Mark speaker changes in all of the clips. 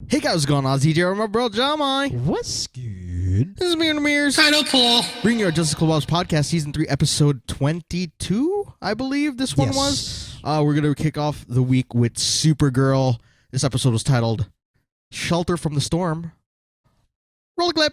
Speaker 1: Hey guys, what's going on? It's DJ, my bro, Jamai.
Speaker 2: What's good?
Speaker 1: This is me and Amir's.
Speaker 3: Title Paul.
Speaker 1: Bringing you our Justice Clubhouse podcast, season 3, episode 22, I believe this one was. We're going to kick off the week with Supergirl. This episode was titled Shelter from the Storm. Roll a clip.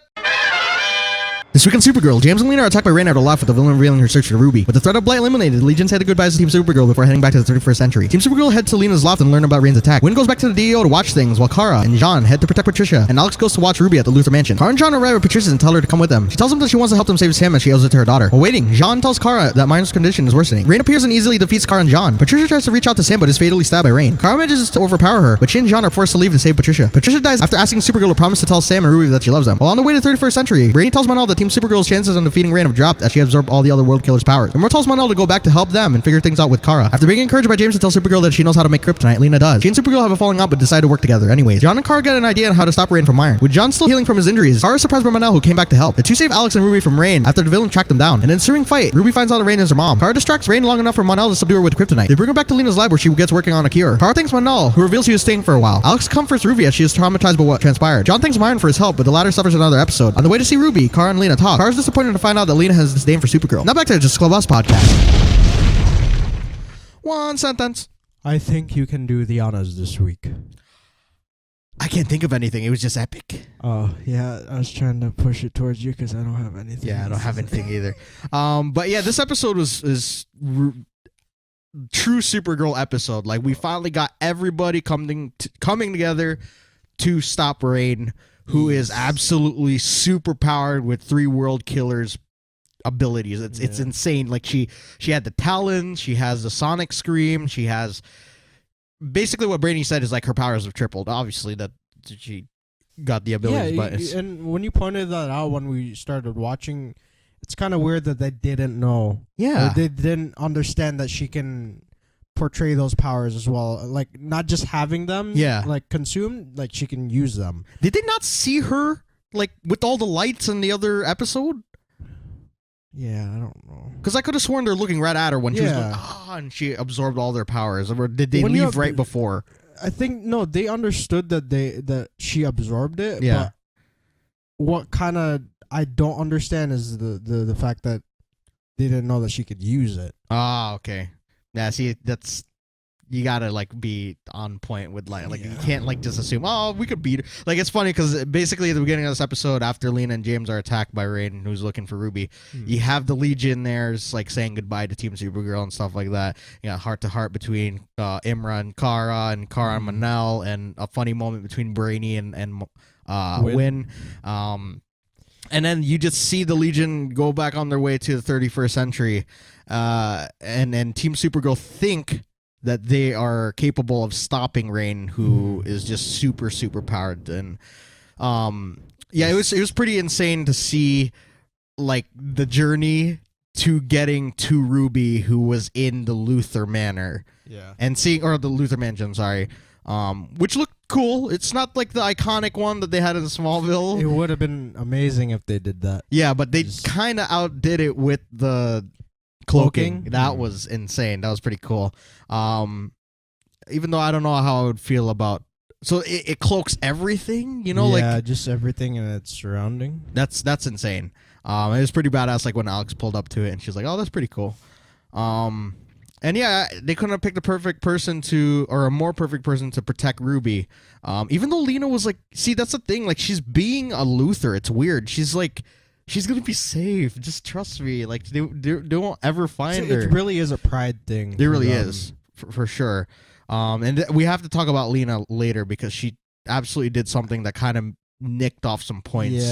Speaker 1: This week on Supergirl, James and Lena are attacked by Rain out aloft with the villain revealing her search for Ruby. With the threat of Blight eliminated, the Legion say goodbyes to Team Supergirl before heading back to the 31st century. Team Supergirl head to Lena's loft and learn about Rain's attack. Wynn goes back to the DEO to watch things, while Kara and John head to protect Patricia, and Alex goes to watch Ruby at the Luthor mansion. Kara and John arrive at Patricia's and tell her to come with them. She tells him that she wants to help them save Sam, and she owes it to her daughter. While waiting, John tells Kara that Miner's condition is worsening. Rain appears and easily defeats Kara and John. Patricia tries to reach out to Sam but is fatally stabbed by Rain. Kara manages to overpower her, but she and John are forced to leave to save Patricia. Patricia dies after asking Supergirl to promise to tell Sam and Ruby that she loves them. While on the way to the 31st century, Brainy tells Mon-El that Team Supergirl's chances on defeating Rain have dropped as she absorbed all the other world killers' powers. Imra tells Mon-El to go back to help them and figure things out with Kara. After being encouraged by James to tell Supergirl that she knows how to make kryptonite, Lena does. She and Supergirl have a falling out but decide to work together anyways. John and Kara get an idea on how to stop Rain from Iron. With John still healing from his injuries, Kara is surprised by Mon-El, who came back to help. The two save Alex and Ruby from Rain after the villain tracked them down. In an ensuing fight, Ruby finds out that Rain is her mom. Kara distracts Rain long enough for Mon-El to subdue her with kryptonite. They bring her back to Lena's lab where she gets working on a cure. Kara thanks Mon-El, who reveals she was staying for a while. Alex comforts Ruby as she is traumatized by what transpired. John thanks Myron for his help, but the latter suffers another episode. On the way to see Ruby, Kara and Lena talk. Kara's disappointed to find out that Lena has disdain for Supergirl. Now back to the Justice Clubhouse podcast. One sentence.
Speaker 2: I think you can do the honors this week.
Speaker 1: I can't think of anything. It was just epic.
Speaker 2: Oh, yeah. I was trying to push it towards you because I don't have anything.
Speaker 1: Yeah, I don't have anything either. But yeah, this episode is true Supergirl episode. Like, we finally got everybody coming together to stop Rain, who is absolutely super powered with 3 world killers abilities. It's insane. Like, she had the Talons, she has the Sonic Scream, she has basically what Brainy said is like her powers have tripled. Obviously that she got the abilities, but
Speaker 2: and when you pointed that out when we started watching, it's kind of weird that they didn't know.
Speaker 1: Yeah,
Speaker 2: or they didn't understand that she can portray those powers as well. Like, not just having them, like consumed, like she can use them.
Speaker 1: Did they not see her like with all the lights in the other episode?
Speaker 2: Yeah, I don't know.
Speaker 1: Because I could have sworn they're looking right at her when she was going, and she absorbed all their powers. Or did they leave right before?
Speaker 2: I think, no, they understood that she absorbed it.
Speaker 1: Yeah.
Speaker 2: But what kind of I don't understand is the fact that they didn't know that she could use it.
Speaker 1: Ah, okay. Yeah, see, that's... You gotta, like, be on point with, like you can't, like, just assume, oh, we could beat her. Like, it's funny, because basically at the beginning of this episode, after Lena and James are attacked by Rain, who's looking for Ruby, you have the Legion there, like, saying goodbye to Team Supergirl and stuff like that. You know, heart-to-heart between Imra and Kara and Mon-El, and a funny moment between Brainy and Wynn. And then you just see the Legion go back on their way to the 31st century, and Team Supergirl think that they are capable of stopping Rain, who is just super, super powered. And yeah, it was pretty insane to see, like, the journey to getting to Ruby, who was in the Luthor Manor.
Speaker 2: Yeah.
Speaker 1: And seeing, or the Luthor Mansion, sorry. Which looked cool. It's not like the iconic one that they had in Smallville.
Speaker 2: It would have been amazing if they did that.
Speaker 1: Yeah, but they kind of outdid it with the cloaking. That was insane. That was pretty cool. Even though I don't know how I would feel about, so it cloaks everything, you know,
Speaker 2: yeah,
Speaker 1: like
Speaker 2: just everything in its surrounding.
Speaker 1: That's insane. It was pretty badass, like when Alex pulled up to it and she's like, oh, that's pretty cool. And yeah, they couldn't have picked a perfect person or a more perfect person to protect Ruby. Even though Lena was like, see, that's the thing, like, she's being a Luthor. It's weird. She's like, she's gonna be safe. Just trust me. Like, they won't ever find her.
Speaker 2: It really is a pride thing.
Speaker 1: It really is, for sure. And we have to talk about Lena later because she absolutely did something that kind of nicked off some points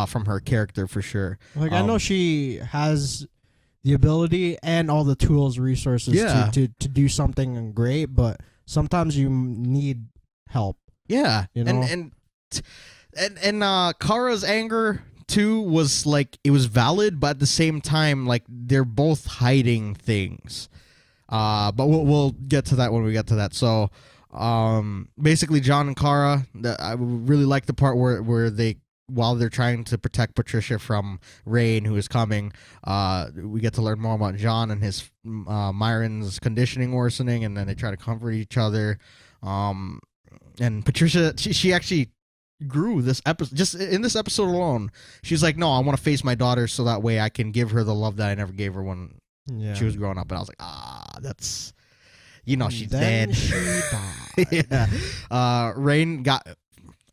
Speaker 1: from her character, for sure.
Speaker 2: Like, I know she has the ability and all the tools, resources to do something great, but sometimes you need help.
Speaker 1: Yeah,
Speaker 2: you know?
Speaker 1: and Kara's anger too was like, it was valid, but at the same time, like, they're both hiding things. But we'll get to that when we get to that. So basically John and Kara, I really like the part where they, while they're trying to protect Patricia from Rain, who is coming, we get to learn more about John and his Myron's conditioning worsening, and then they try to comfort each other. And Patricia, she actually grew this episode. Just in this episode alone, she's like, no, I want to face my daughter so that way I can give her the love that I never gave her when she was growing up. And I was like, that's, she's dead.
Speaker 2: She died.
Speaker 1: Yeah. Rain got,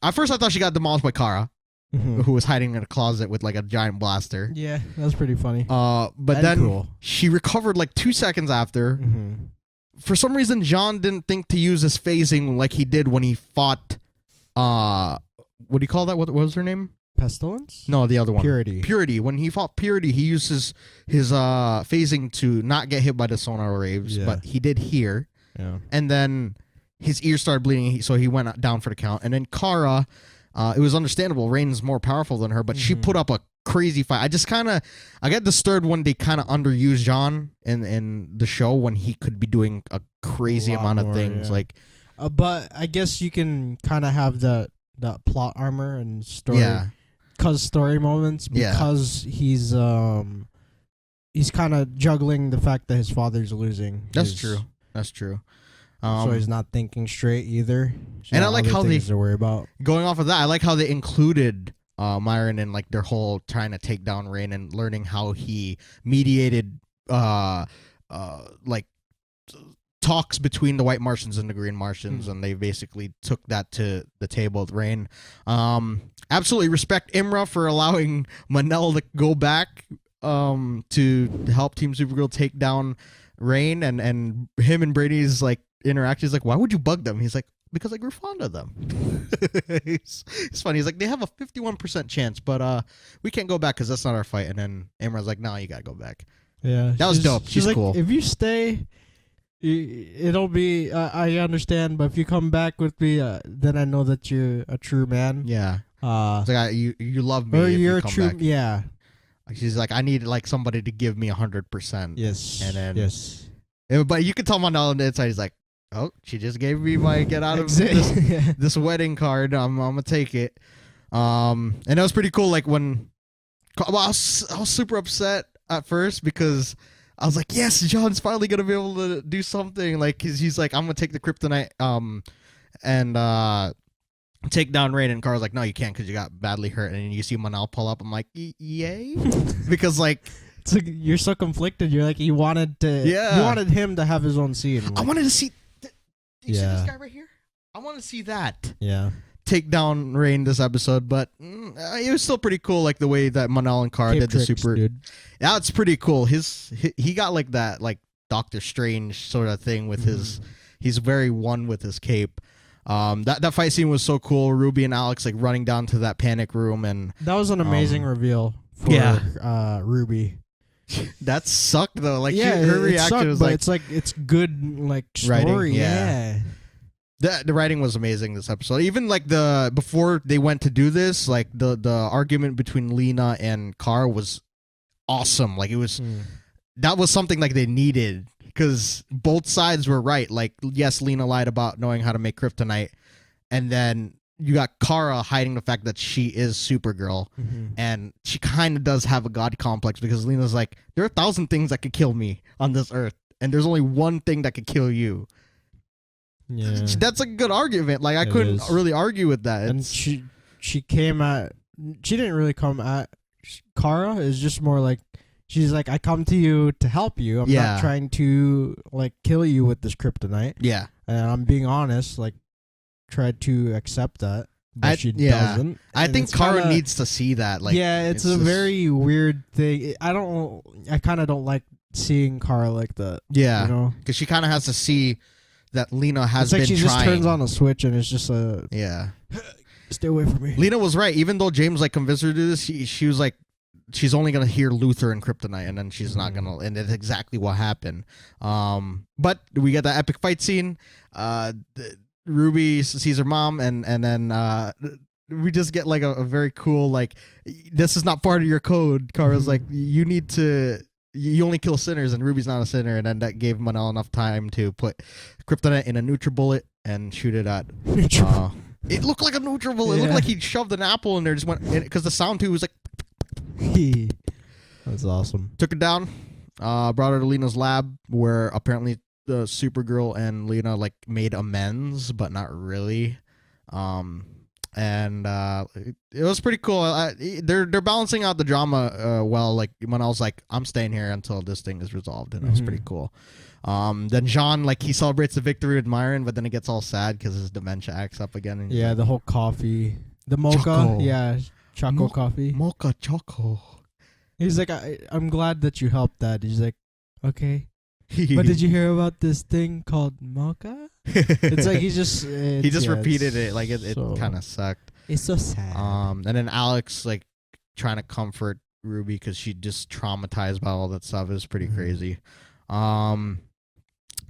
Speaker 1: at first I thought she got demolished by Kara, who was hiding in a closet with like a giant blaster.
Speaker 2: Yeah, that was pretty funny.
Speaker 1: But then she recovered like 2 seconds after. For some reason, John didn't think to use his phasing like he did when he fought, what do you call that? What was her name?
Speaker 2: Pestilence?
Speaker 1: No, the other one.
Speaker 2: Purity.
Speaker 1: When he fought Purity, he used his phasing to not get hit by the sonar waves, but he did here.
Speaker 2: Yeah.
Speaker 1: And then his ear started bleeding, so he went down for the count. And then Kara, it was understandable. Rain's more powerful than her, but she put up a crazy fight. I get disturbed when they kind of underuse John in the show when he could be doing a crazy amount of things.
Speaker 2: Yeah.
Speaker 1: Like,
Speaker 2: but I guess you can kind of have that plot armor and story, story moments because he's kind of juggling the fact that his father's losing.
Speaker 1: That's true.
Speaker 2: So he's not thinking straight either.
Speaker 1: And I like how they
Speaker 2: to worry about.
Speaker 1: Going off of that, I like how they included Myron in like their whole trying to take down Rain and learning how he mediated like talks between the White Martians and the Green Martians, and they basically took that to the table with Rain. Absolutely respect Imra for allowing Mon-El to go back to help Team Supergirl take down Rain, and him and Brainy's like interaction is like, why would you bug them? He's like, because I grew fond of them. It's funny. He's like, they have a 51% chance, but we can't go back because that's not our fight. And then Imra's like, no, you gotta go back.
Speaker 2: Yeah,
Speaker 1: that was dope. She's
Speaker 2: like,
Speaker 1: cool.
Speaker 2: If you stay, it'll be. I understand, but if you come back with me, then I know that you're a true man.
Speaker 1: Yeah. It's like you love me.
Speaker 2: Or
Speaker 1: if
Speaker 2: you're
Speaker 1: you
Speaker 2: a
Speaker 1: come
Speaker 2: true.
Speaker 1: back.
Speaker 2: Yeah.
Speaker 1: She's like, I need like somebody to give me 100%.
Speaker 2: Yes.
Speaker 1: And then
Speaker 2: yes.
Speaker 1: But you can tell Mon-El on the inside. He's like, oh, she just gave me my get out of this wedding card. I'm gonna take it. And that was pretty cool. Like when I was super upset at first because I was like, yes, John's finally gonna be able to do something. Like he's like, I'm gonna take the kryptonite and take down Rain, and Carl's like, no, you can't because you got badly hurt. And then you see Mon-El pull up. I'm like, yay, because like.
Speaker 2: It's like you're so conflicted. You're like, you wanted him to have his own scene. Like,
Speaker 1: I wanted to see. Do you see this guy right here? I want to see that.
Speaker 2: Yeah.
Speaker 1: Take down Rain this episode, but it was still pretty cool, like the way that Mon-El and Kara did the super. Dude. Yeah, it's pretty cool. He got like that, like Doctor Strange sort of thing with his. He's very one with his cape. That fight scene was so cool. Ruby and Alex like running down to that panic room, and
Speaker 2: that was an amazing reveal for Ruby.
Speaker 1: That sucked though. Like
Speaker 2: her
Speaker 1: reaction was like,
Speaker 2: it's good like story.
Speaker 1: Writing, yeah. The writing was amazing this episode. Even like before they went to do this, like the argument between Lena and Kara was awesome. Like it was that was something like they needed because both sides were right. Like yes, Lena lied about knowing how to make kryptonite, and then you got Kara hiding the fact that she is Supergirl, and she kind of does have a god complex because Lena's like, there are 1,000 things that could kill me on this earth, and there's only one thing that could kill you.
Speaker 2: Yeah,
Speaker 1: that's a good argument. Like I couldn't really argue with that.
Speaker 2: And she didn't really come at Kara. It's just more like she's like, I come to you to help you. I'm not trying to like kill you with this kryptonite.
Speaker 1: Yeah,
Speaker 2: and I'm being honest. Like. Tried to accept that, but she doesn't.
Speaker 1: I think Kara needs to see that. Like,
Speaker 2: it's a very weird thing. I kind of don't like seeing Kara like that.
Speaker 1: Yeah,
Speaker 2: you know,
Speaker 1: because she kind of has to see that Lena has been
Speaker 2: she
Speaker 1: trying.
Speaker 2: Just turns on a switch and it's just stay away from me.
Speaker 1: Lena was right. Even though James like convinced her to do this, she was like, she's only gonna hear Luthor and kryptonite, and then she's not gonna. And that's exactly what happened. But we get that epic fight scene. Ruby sees her mom, and then we just get like a very cool like, this is not part of your code. Kara's like, you only kill sinners, and Ruby's not a sinner, and then that gave Mon-El enough time to put kryptonite in a NutriBullet and shoot it at. It looked like a NutriBullet. It looked like he shoved an apple in there, just went because the sound too was like.
Speaker 2: That's awesome.
Speaker 1: Took it down, brought her to Lena's lab, where apparently the Supergirl and Lena like made amends, but not really. And it was pretty cool. They're balancing out the drama well. Like Mon-El's like, I'm staying here until this thing is resolved, and it was pretty cool. Then Jean, like, he celebrates the victory with Myron, but then it gets all sad because his dementia acts up again. And
Speaker 2: yeah, the whole coffee, the mocha,
Speaker 1: Choco.
Speaker 2: yeah, choco coffee,
Speaker 1: mocha choco.
Speaker 2: He's like, I'm glad that you helped that. He's like, okay. But did you hear about this thing called mocha? It's like he just
Speaker 1: repeated it. Like it kind of sucked.
Speaker 2: It's so sad.
Speaker 1: And then Alex, like, trying to comfort Ruby because she just traumatized by all that stuff. Is pretty crazy. And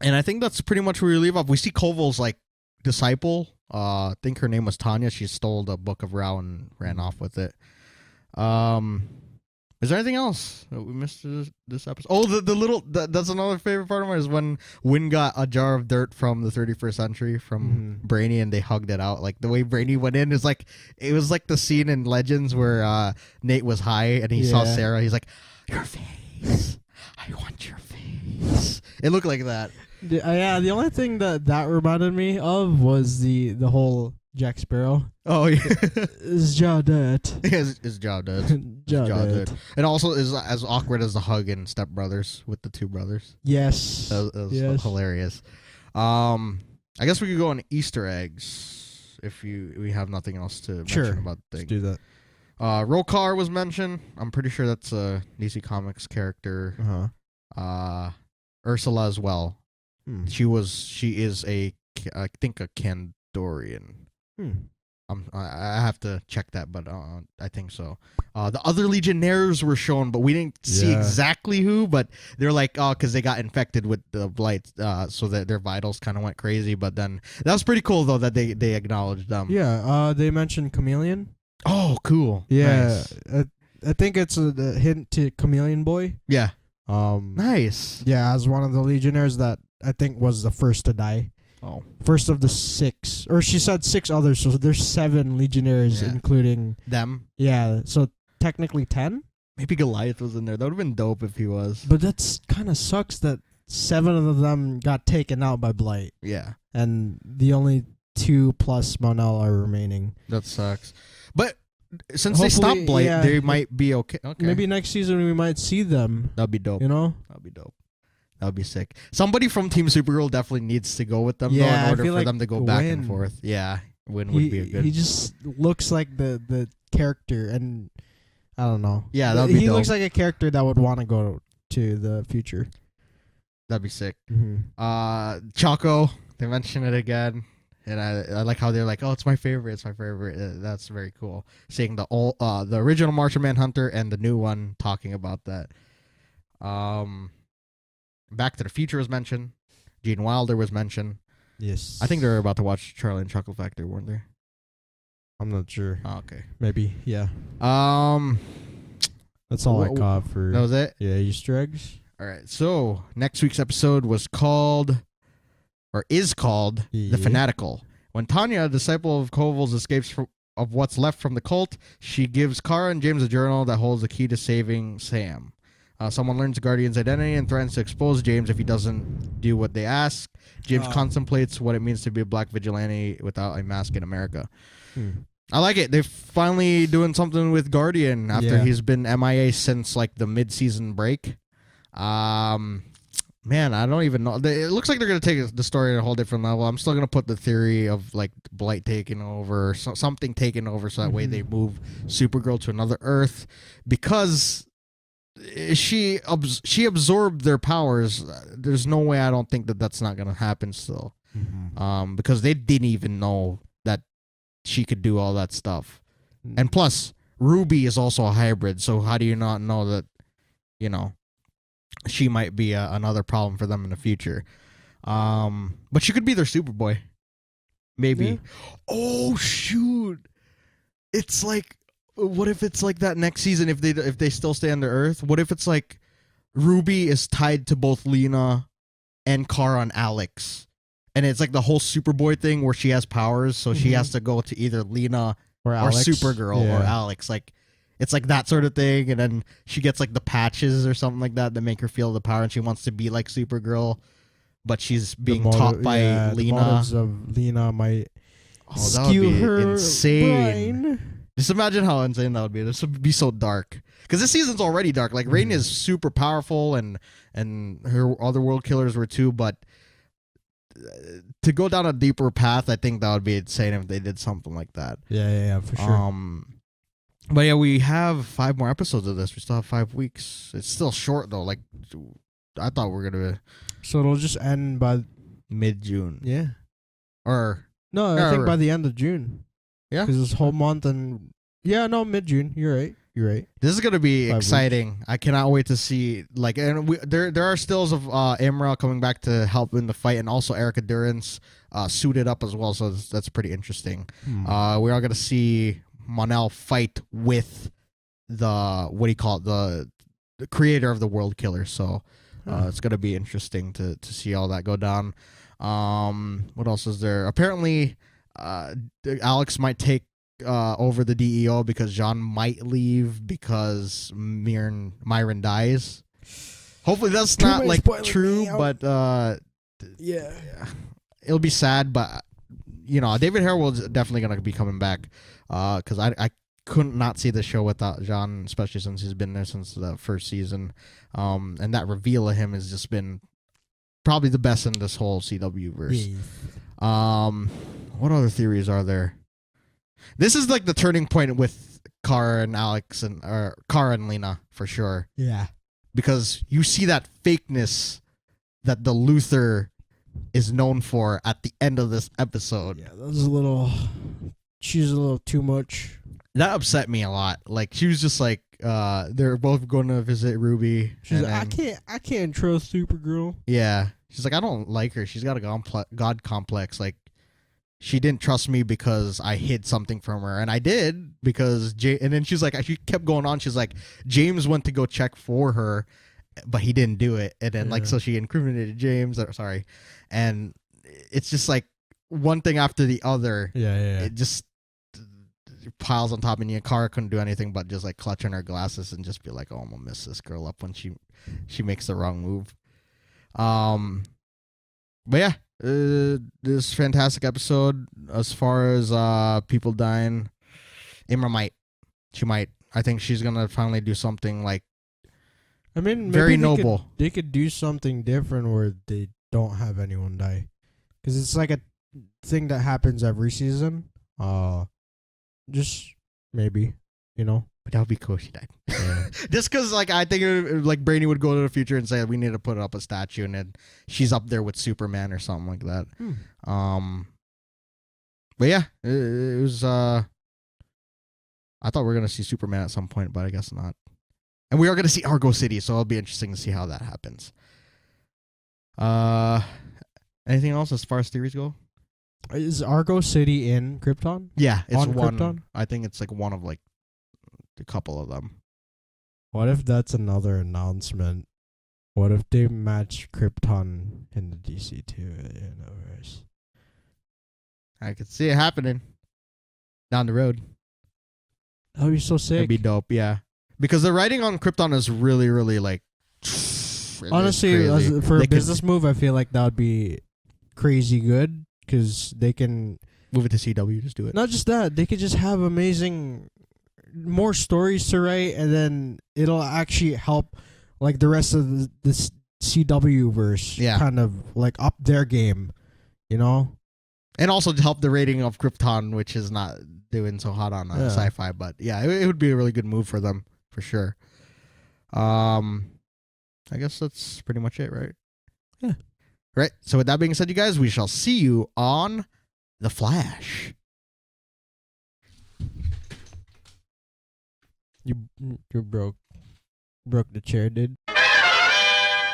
Speaker 1: I think that's pretty much where we leave off. We see Koval's like disciple. I think her name was Tanya. She stole the Book of Ra and ran off with it. Is there anything else that we missed this episode? Oh, that's another favorite part of mine is when Wynn got a jar of dirt from the 31st century from Brainy and they hugged it out. Like the way Brainy went in is like, it was like the scene in Legends where Nate was high and he saw Sarah. He's like, your face. I want your face. It looked like that.
Speaker 2: Yeah, the only thing that reminded me of was the whole Jack Sparrow.
Speaker 1: Oh yeah,
Speaker 2: is jaw dead.
Speaker 1: Is jaw dead. Jaw dead. And also is as awkward as the hug in Step Brothers with the two brothers.
Speaker 2: Yes,
Speaker 1: that was hilarious. I guess we could go on Easter eggs if we have nothing else to mention about the thing.
Speaker 2: Let's do that.
Speaker 1: Rokar was mentioned. I'm pretty sure that's a DC Comics character. Ursula as well. She is I think a Kandorian. I have to check that, but I think so. The other Legionnaires were shown, but we didn't see exactly who. But they're like, because they got infected with the blight, so that their vitals kind of went crazy. But then that was pretty cool though that they acknowledged them.
Speaker 2: Yeah, they mentioned Chameleon.
Speaker 1: Oh, cool.
Speaker 2: Yeah,
Speaker 1: nice.
Speaker 2: I think it's a hint to Chameleon Boy.
Speaker 1: Yeah. Nice.
Speaker 2: Yeah, as one of the Legionnaires that I think was the first to die.
Speaker 1: Oh.
Speaker 2: First of the 6. Or she said 6 others, so there's 7 Legionnaires, including
Speaker 1: them.
Speaker 2: Yeah, so technically 10?
Speaker 1: Maybe Goliath was in there. That would have been dope if he was.
Speaker 2: But that's kind of sucks that 7 of them got taken out by Blight.
Speaker 1: Yeah.
Speaker 2: And the only 2 plus Mon-El are remaining.
Speaker 1: That sucks. But since they stopped Blight, they might be okay.
Speaker 2: Maybe next season we might see them.
Speaker 1: That'd be dope.
Speaker 2: You know?
Speaker 1: That'd be dope. That would be sick. Somebody from Team Supergirl definitely needs to go with them, though, in order for them to go back and forth. Yeah, Wynn would be a good...
Speaker 2: He just looks like the character, and I don't know.
Speaker 1: Yeah, that'd be
Speaker 2: He
Speaker 1: dope.
Speaker 2: looks like a character that would want to go to the future.
Speaker 1: That'd be sick. Choco, they mention it again. And I like how they're like, oh, it's my favorite. It's my favorite. That's very cool. Seeing the original Martian Manhunter and the new one talking about that. Back to the Future was mentioned. Gene Wilder was mentioned.
Speaker 2: Yes.
Speaker 1: I think they were about to watch Charlie and Chocolate Factory, weren't they?
Speaker 2: I'm not sure.
Speaker 1: Oh, okay.
Speaker 2: Maybe, yeah. That's all I caught for...
Speaker 1: That was it?
Speaker 2: Yeah, Easter eggs.
Speaker 1: All right. So, next week's episode is called The Fanatical. When Tanya, a disciple of Koval's, escapes of what's left from the cult, she gives Kara and James a journal that holds the key to saving Sam. Someone learns the Guardian's identity and threatens to expose James if he doesn't do what they ask. James contemplates what it means to be a black vigilante without a mask in America. I like it. They're finally doing something with Guardian after he's been MIA since like the mid-season break. Man, I don't even know. It looks like they're going to take the story at a whole different level. I'm still going to put the theory of like Blight taking over, something taking over, so that way they move Supergirl to another Earth, because she absorbed their powers. There's no way I don't think that's not going to happen still. Because they didn't even know that she could do all that stuff. And plus, Ruby is also a hybrid, so how do you not know that, you know, she might be another problem for them in the future? But she could be their Superboy. Maybe. Yeah. Oh, shoot. It's like, what if it's like that next season if they still stay under Earth? What if it's like Ruby is tied to both Lena and Kara and Alex? And it's like the whole Superboy thing where she has powers, so she has to go to either Lena or Supergirl or Alex. Like, it's like that sort of thing, and then she gets like the patches or something like that make her feel the power, and she wants to be like Supergirl, but she's being taught by Lena.
Speaker 2: The motives of Lena might...
Speaker 1: that would be insane. Brain. Just imagine how insane that would be. This would be so dark. Because this season's already dark. Like, Rain is super powerful, and her other world killers were too, but to go down a deeper path, I think that would be insane if they did something like that.
Speaker 2: Yeah, for sure.
Speaker 1: But yeah, we have 5 more episodes of this. We still have 5 weeks. It's still short, though. Like, I thought we were going to...
Speaker 2: So it'll just end by...
Speaker 1: mid-June.
Speaker 2: Yeah.
Speaker 1: Or...
Speaker 2: No, I think by the end of June.
Speaker 1: Yeah?
Speaker 2: Because this whole month and... Yeah, no, mid-June. You're right.
Speaker 1: This is going to be
Speaker 2: 5
Speaker 1: exciting.
Speaker 2: weeks.
Speaker 1: I cannot wait to see... Like, and there are stills of Imra coming back to help in the fight, and also Erica Durance suited up as well, so that's pretty interesting. We are going to see Mon-El fight with the... What do you call it? The creator of the World Killer, so... it's going to be interesting to see all that go down. What else is there? Apparently, Alex might take over the DEO because John might leave because Myron dies. Hopefully that's not like true, but
Speaker 2: yeah,
Speaker 1: it'll be sad. But David Harewood's definitely going to be coming back because I couldn't not see the show without John, especially since he's been there since the first season. And that reveal of him has just been probably the best in this whole CW verse. What other theories are there? This is like the turning point with Kara and Alex or Kara and Lena for sure.
Speaker 2: Yeah.
Speaker 1: Because you see that fakeness that the Luthor is known for at the end of this episode.
Speaker 2: Yeah, she's a little too much.
Speaker 1: That upset me a lot. Like, she was just like, they're both going to visit Ruby.
Speaker 2: She's like, I can't trust Supergirl.
Speaker 1: Yeah. She's like, I don't like her. She's got a God complex. Like, she didn't trust me because I hid something from her. And I did because... and then she's like... She kept going on. She's like, James went to go check for her, but he didn't do it. And then, so she incriminated James. Sorry. And it's just like one thing after the other.
Speaker 2: Yeah.
Speaker 1: It just piles on top, and Kara couldn't do anything but just like clutch on her glasses and just be like, oh, I'm gonna mess this girl up when she makes the wrong move. But yeah, this fantastic episode. As far as people dying, Imra might. I think she's gonna finally do something like,
Speaker 2: I mean,
Speaker 1: very noble.
Speaker 2: They could do something different where they don't have anyone die, because it's like a thing that happens every season. Just maybe, but
Speaker 1: that would be cool if she died. Yeah. Just because, like, I think like Brainy would go to the future and say we need to put up a statue, and then she's up there with Superman or something like that. But yeah, it was. I thought we were gonna see Superman at some point, but I guess not. And we are gonna see Argo City, so it'll be interesting to see how that happens. Anything else as far as theories go?
Speaker 2: Is Argo City in Krypton?
Speaker 1: Yeah, it's
Speaker 2: on
Speaker 1: one.
Speaker 2: Krypton?
Speaker 1: I think it's like one of like a couple of them.
Speaker 2: What if that's another announcement? What if they match Krypton in the DC2 universe?
Speaker 1: I could see it happening down the road.
Speaker 2: That would be so sick.
Speaker 1: It'd be dope, yeah. Because the writing on Krypton is really, really like.
Speaker 2: Honestly, for a business move, I feel like that would be crazy good. Because they can
Speaker 1: move it to CW, just do it.
Speaker 2: Not just that, they could just have more stories to write, and then it'll actually help like the rest of the CW verse, kind of like up their game,
Speaker 1: and also to help the rating of Krypton, which is not doing so hot on sci-fi. But yeah, it would be a really good move for them for sure. I guess that's pretty much it, right?
Speaker 2: Yeah.
Speaker 1: Right. So with that being said, you guys, we shall see you on The Flash.
Speaker 2: You broke the chair, dude.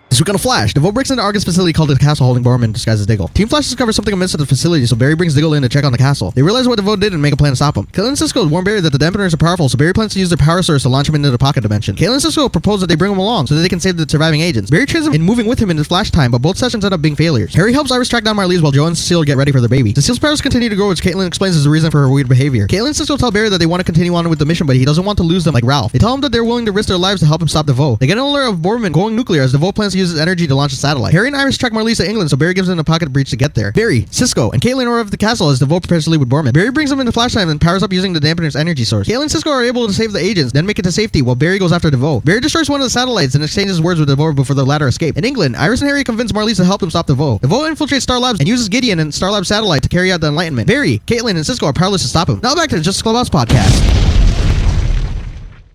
Speaker 1: This week on The Flash, DeVoe breaks into Argus' facility called the Castle, holding Borman disguised as Diggle. Team Flash discovers something amiss at the facility, so Barry brings Diggle in to check on the castle. They realize what DeVoe did and make a plan to stop him. Caitlin and Cisco warn Barry that the dampeners are powerful, so Barry plans to use their power source to launch him into the pocket dimension. Caitlin and Cisco propose that they bring him along so that they can save the surviving agents. Barry trains him in moving with him into Flash time, but both sessions end up being failures. Harry helps Iris track down Marlize while Joe and Cecile get ready for their baby. Cecile's powers continue to grow, which Caitlin explains is the reason for her weird behavior. Caitlin and Cisco tell Barry that they want to continue on with the mission, but he doesn't want to lose them like Ralph. They tell him that they're willing to risk their lives to help him stop DeVoe. They get an alert of Borman going nuclear as DeVoe plans to use uses energy to launch a satellite. Harry and Iris track Marlies to England, so Barry gives them a pocket breach to get there. Barry, Cisco, and Caitlin arrive at the castle as DeVoe prepares to leave with Borman. Barry brings them into Flashlight and powers up using the dampener's energy source. Caitlin and Cisco are able to save the agents, then make it to safety while Barry goes after DeVoe. Barry destroys one of the satellites and exchanges words with DeVoe before the latter escape. In England, Iris and Harry convince Marlies to help them stop DeVoe. DeVoe infiltrates Star Labs and uses Gideon and Star Labs satellite to carry out the Enlightenment. Barry, Caitlin, and Cisco are powerless to stop him. Now back to the Justice Clubhouse podcast.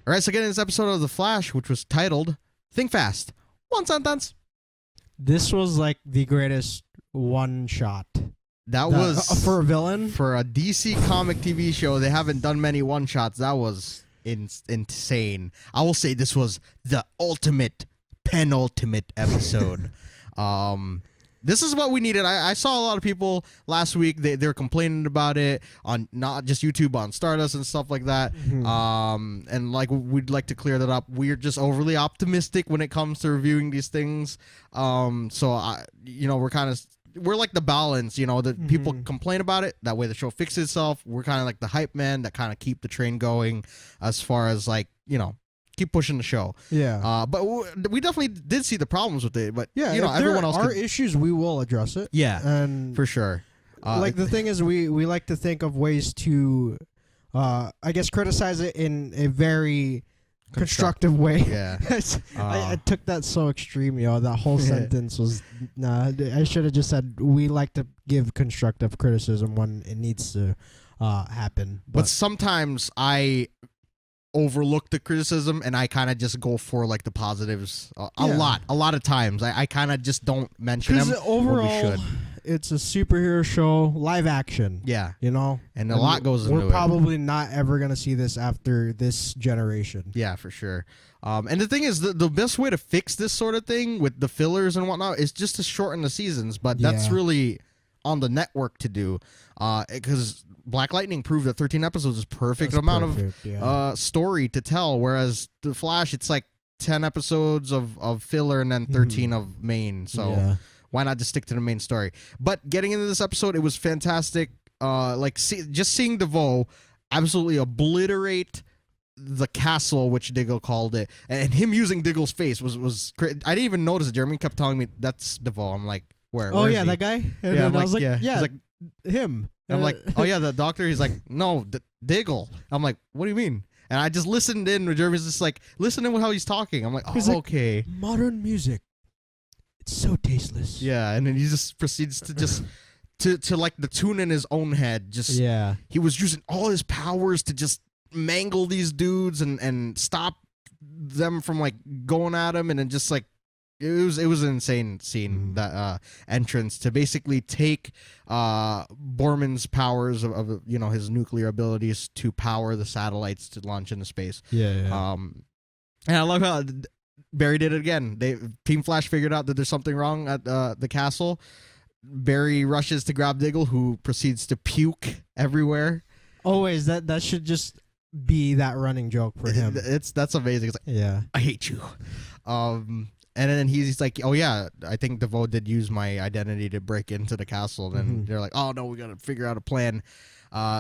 Speaker 1: Alright, so getting this episode of The Flash, which was titled Think Fast. One sentence.
Speaker 2: This was like the greatest one shot.
Speaker 1: That was
Speaker 2: for a villain?
Speaker 1: For a DC comic TV show, they haven't done many one shots. That was insane. I will say this was the ultimate, penultimate episode. This is what we needed. I saw a lot of people last week. They were complaining about it on not just YouTube, on Stardust and stuff like that. Mm-hmm. And like we'd like to clear that up. We're just overly optimistic when it comes to reviewing these things. So we're like the balance. You know, that people complain about it. That way the show fixes itself. We're kind of like the hype man that kind of keep the train going as far as like keep pushing the show.
Speaker 2: Yeah.
Speaker 1: But we definitely did see the problems with it. But
Speaker 2: yeah,
Speaker 1: if everyone else
Speaker 2: are issues, we will address it.
Speaker 1: Yeah,
Speaker 2: and
Speaker 1: for sure.
Speaker 2: The thing is, we like to think of ways to, I guess, criticize it in a very constructive way.
Speaker 1: Yeah.
Speaker 2: I took that so extreme, That whole sentence was I should have just said we like to give constructive criticism when it needs to happen.
Speaker 1: But sometimes I overlook the criticism and I kind of just go for like the positives a lot of times. I kind of just don't mention them.
Speaker 2: Overall, it's a superhero show, live action.
Speaker 1: Yeah.
Speaker 2: And
Speaker 1: a lot goes into it.
Speaker 2: We're probably not ever going to see this after this generation.
Speaker 1: Yeah, for sure. And the thing is, the best way to fix this sort of thing with the fillers and whatnot is just to shorten the seasons. But that's really on the network to do, because Black Lightning proved that 13 episodes is perfect amount of story to tell, whereas The Flash, it's like 10 episodes of filler and then 13 of main. So why not just stick to the main story? But getting into this episode, it was fantastic. Just seeing DeVoe absolutely obliterate the castle, which Diggle called it, and him using Diggle's face was great. I didn't even notice it. Jeremy kept telling me that's DeVoe. I'm like, where?
Speaker 2: Oh,
Speaker 1: yeah,
Speaker 2: that guy? And I was like, yeah. He's like, him.
Speaker 1: I'm like, oh yeah, the doctor. He's like, no, Diggle. I'm like, what do you mean? And I just listened in. Jeremy's just like, listen to how he's talking. I'm like, oh, okay.
Speaker 2: Modern music, it's so tasteless.
Speaker 1: Yeah, and then he just proceeds to just to like the tune in his own head. Just he was using all his powers to just mangle these dudes and stop them from like going at him, and then just like. It was an insane scene, that entrance to basically take Borman's powers of his nuclear abilities to power the satellites to launch into space.
Speaker 2: Yeah.
Speaker 1: And I love how Barry did it again. Team Flash figured out that there's something wrong at the castle. Barry rushes to grab Diggle, who proceeds to puke everywhere.
Speaker 2: Always that should just be that running joke for him.
Speaker 1: That's amazing. It's like, I hate you. And then he's like, oh, yeah, I think DeVoe did use my identity to break into the castle. And then they're like, oh, no, we got to figure out a plan.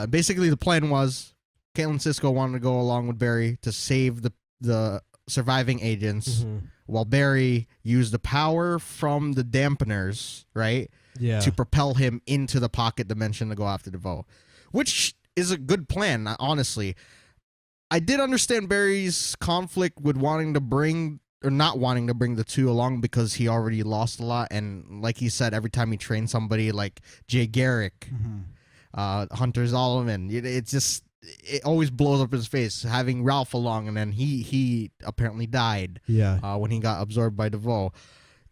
Speaker 1: Basically, the plan was Caitlin and Cisco wanted to go along with Barry to save the surviving agents, while Barry used the power from the dampeners, right, to propel him into the pocket dimension to go after DeVoe, which is a good plan, honestly. I did understand Barry's conflict with wanting to bring... or not wanting to bring the two along because he already lost a lot, and like he said, every time he trains somebody like Jay Garrick, Hunter Zolomon, it always blows up his face having Ralph along, and then he apparently died when he got absorbed by DeVoe.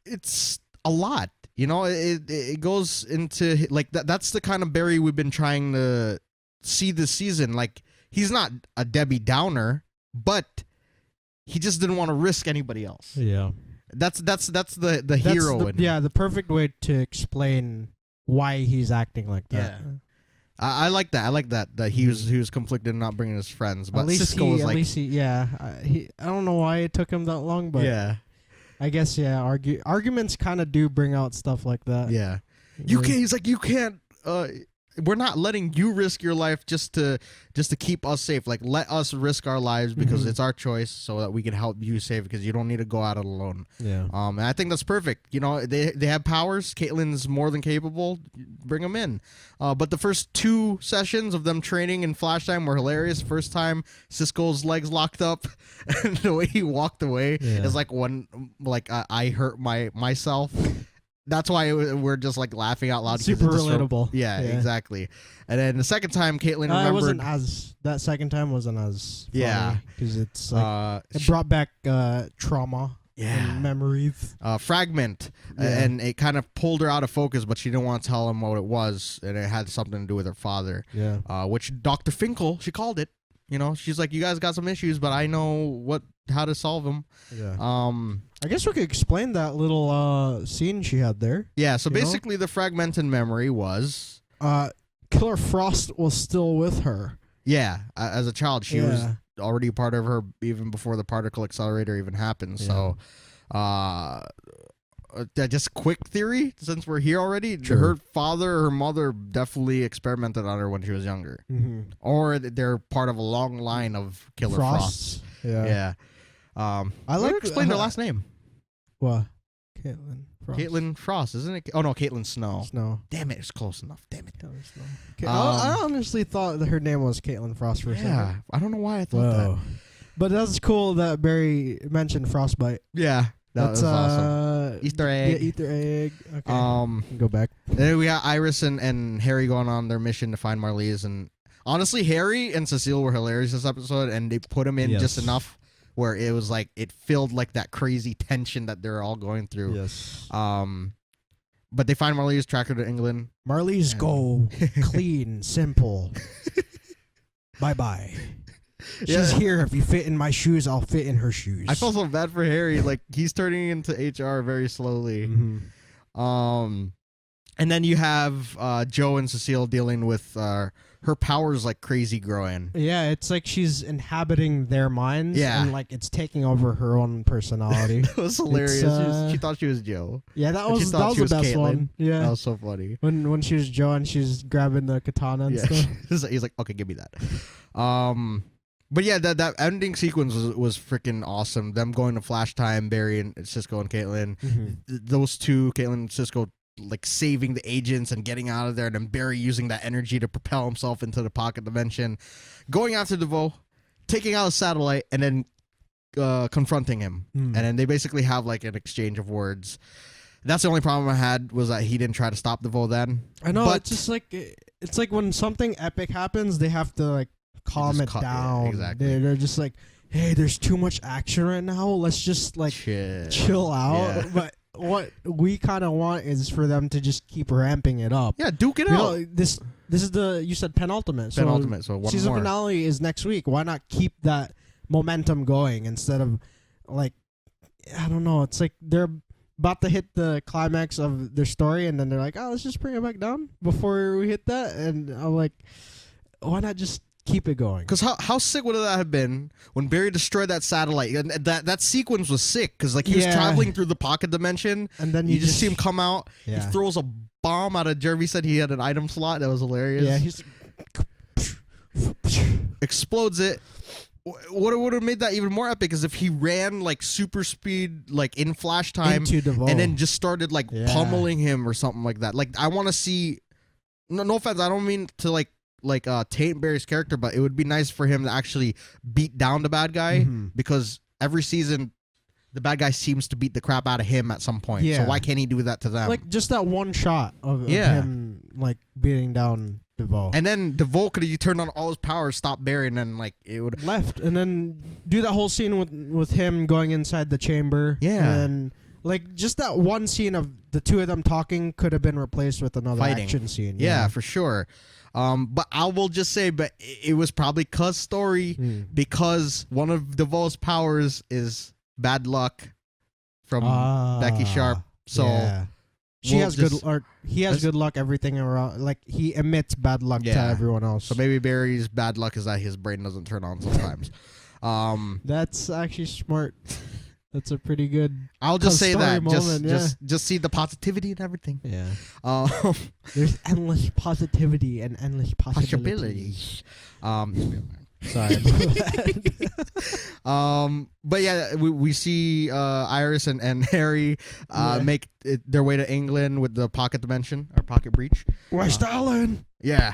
Speaker 1: It's a lot, it goes into like that's the kind of Barry we've been trying to see this season. Like, he's not a Debbie Downer, but he just didn't want to risk anybody else.
Speaker 2: Yeah.
Speaker 1: That's the hero.
Speaker 2: The perfect way to explain why he's acting like that.
Speaker 1: Yeah. I like that. I like that he was conflicted in not bringing his friends. But Cisco was like,
Speaker 2: I don't know why it took him that long, but I guess arguments kind of do bring out stuff like that.
Speaker 1: Yeah. You can't. He's like, you can't. we're not letting you risk your life just to keep us safe. Like, let us risk our lives because it's our choice, so that we can help you save, because you don't need to go out alone.
Speaker 2: Yeah.
Speaker 1: And I think that's perfect. You know, they have powers. Caitlin's more than capable. Bring them in. But the first 2 sessions of them training in Flash time were hilarious. First time, Cisco's legs locked up, and the way he walked away is like I hurt myself. That's why we're just like laughing out loud.
Speaker 2: Super relatable.
Speaker 1: Yeah, exactly. And then the second time, Caitlin remembered.
Speaker 2: That second time wasn't as funny, because it's like, it brought back trauma. And memories.
Speaker 1: Fragment. And it kind of pulled her out of focus, but she didn't want to tell him what it was, and it had something to do with her father.
Speaker 2: Yeah.
Speaker 1: Which Dr. Finkel, she called it. You know, she's like, you guys got some issues, but I know how to solve them.
Speaker 2: Yeah. I guess we could explain that little scene she had there.
Speaker 1: Yeah, so basically the fragmented memory was...
Speaker 2: Killer Frost was still with her.
Speaker 1: Yeah, as a child, she was already part of her even before the particle accelerator even happened. Yeah. So, just quick theory, since we're here already, her father or her mother definitely experimented on her when she was younger. Or they're part of a long line of Killer Frosts. Yeah. I like explain their last name.
Speaker 2: What? Caitlin Frost.
Speaker 1: Caitlin Frost, isn't it? Oh no, Caitlin Snow.
Speaker 2: Snow.
Speaker 1: Damn it, it's close enough. Damn it.
Speaker 2: I honestly thought that her name was Caitlin Frost for a second.
Speaker 1: Yeah, I don't know why I thought that.
Speaker 2: But that's cool that Barry mentioned Frostbite.
Speaker 1: Yeah, that's awesome. Easter egg.
Speaker 2: Yeah, Easter egg. Okay. Go back.
Speaker 1: Then we got Iris and Harry going on their mission to find Marlize, and honestly, Harry and Cecile were hilarious this episode, and they put them in just enough where it was like it filled like that crazy tension that they're all going through.
Speaker 2: Yes.
Speaker 1: But they find Marlize, track her to England.
Speaker 2: Marlize go clean, simple. Bye. She's here. If you fit in my shoes, I'll fit in her shoes.
Speaker 1: I felt so bad for Harry. Like, he's turning into HR very slowly. And then you have Joe and Cecile dealing with her powers like crazy growing.
Speaker 2: Yeah, it's like she's inhabiting their minds.
Speaker 1: Yeah.
Speaker 2: And like it's taking over her own personality.
Speaker 1: It was hilarious. She thought she was Joe.
Speaker 2: Yeah, that was the best Caitlin. One. Yeah.
Speaker 1: That was so funny.
Speaker 2: When she was Joe and she's grabbing the katana and stuff.
Speaker 1: He's like, okay, give me that. But yeah, that ending sequence was freaking awesome. Them going to Flash time, Barry and Cisco and Caitlin. Those two, Caitlin and Cisco, like saving the agents and getting out of there, and then Barry using that energy to propel himself into the pocket dimension, going after DeVoe, taking out a satellite, and then confronting him. And then they basically have like an exchange of words. That's the only problem I had, was that he didn't try to stop DeVoe then.
Speaker 2: I know, but it's just like, it's like when something epic happens, they have to like calm it down.
Speaker 1: Yeah, exactly.
Speaker 2: They're just like, hey, there's too much action right now. Let's just like chill out. Yeah. But what we kind of want is for them to just keep ramping it up.
Speaker 1: Yeah, duke it out.
Speaker 2: This is you said penultimate.
Speaker 1: So one
Speaker 2: season
Speaker 1: more.
Speaker 2: Finale is next week. Why not keep that momentum going instead of like, I don't know. It's like they're about to hit the climax of their story, and then they're like, oh, let's just bring it back down before we hit that. And I'm like, why not just keep it going?
Speaker 1: Because how sick would that have been when Barry destroyed that satellite? And that sequence was sick, because like he was traveling through the pocket dimension, and then you just see him come out. He throws a bomb out of Jeremy. Said he had an item slot. That was hilarious.
Speaker 2: Yeah, he's
Speaker 1: explodes it. What would have made that even more epic is if he ran like super speed, like in Flash time, and then just started like pummeling him or something like that. Like, I want to see. No offense, I don't mean to like taint Barry's character, but it would be nice for him to actually beat down the bad guy, because every season the bad guy seems to beat the crap out of him at some point. So why can't he do that to them?
Speaker 2: Like just that one shot of him like beating down DeVoe.
Speaker 1: And then DeVoe could have turned on all his powers, stop Barry, and then like it would
Speaker 2: left, and then do that whole scene with him going inside the chamber.
Speaker 1: Yeah.
Speaker 2: And like just that one scene of the two of them talking could have been replaced with another action scene.
Speaker 1: Yeah, for sure. But I will just say, but it was probably Cuz story, because one of DeVoe's powers is bad luck from Becky Sharp. So
Speaker 2: she has good, or he has good luck everything around. Like he emits bad luck to everyone else.
Speaker 1: So maybe Barry's bad luck is that his brain doesn't turn on sometimes.
Speaker 2: That's actually smart. That's a pretty good.
Speaker 1: I'll just say that.
Speaker 2: Moment,
Speaker 1: just see the positivity and everything.
Speaker 2: Yeah. There's endless positivity and endless possibilities. Sorry.
Speaker 1: But yeah, we see Iris and Harry make their way to England with the pocket dimension or pocket breach.
Speaker 2: West Island.
Speaker 1: Yeah,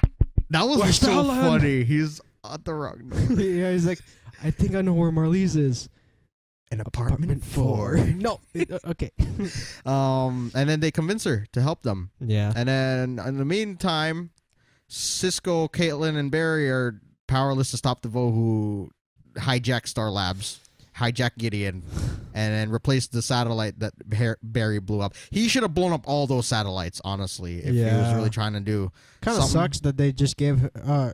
Speaker 1: that was
Speaker 2: West
Speaker 1: so
Speaker 2: Island.
Speaker 1: funny. He's on the wrong number.
Speaker 2: Yeah, he's like, I think I know where Marlies is.
Speaker 1: An apartment 4.
Speaker 2: No. Okay.
Speaker 1: And then they convince her to help them.
Speaker 2: Yeah.
Speaker 1: And then in the meantime, Cisco, Caitlin, and Barry are powerless to stop DeVoe, who hijacked Star Labs, hijacked Gideon, and then replaced the satellite that Barry blew up. He should have blown up all those satellites, honestly, if he was really trying to do
Speaker 2: kind of sucks that they just gave, I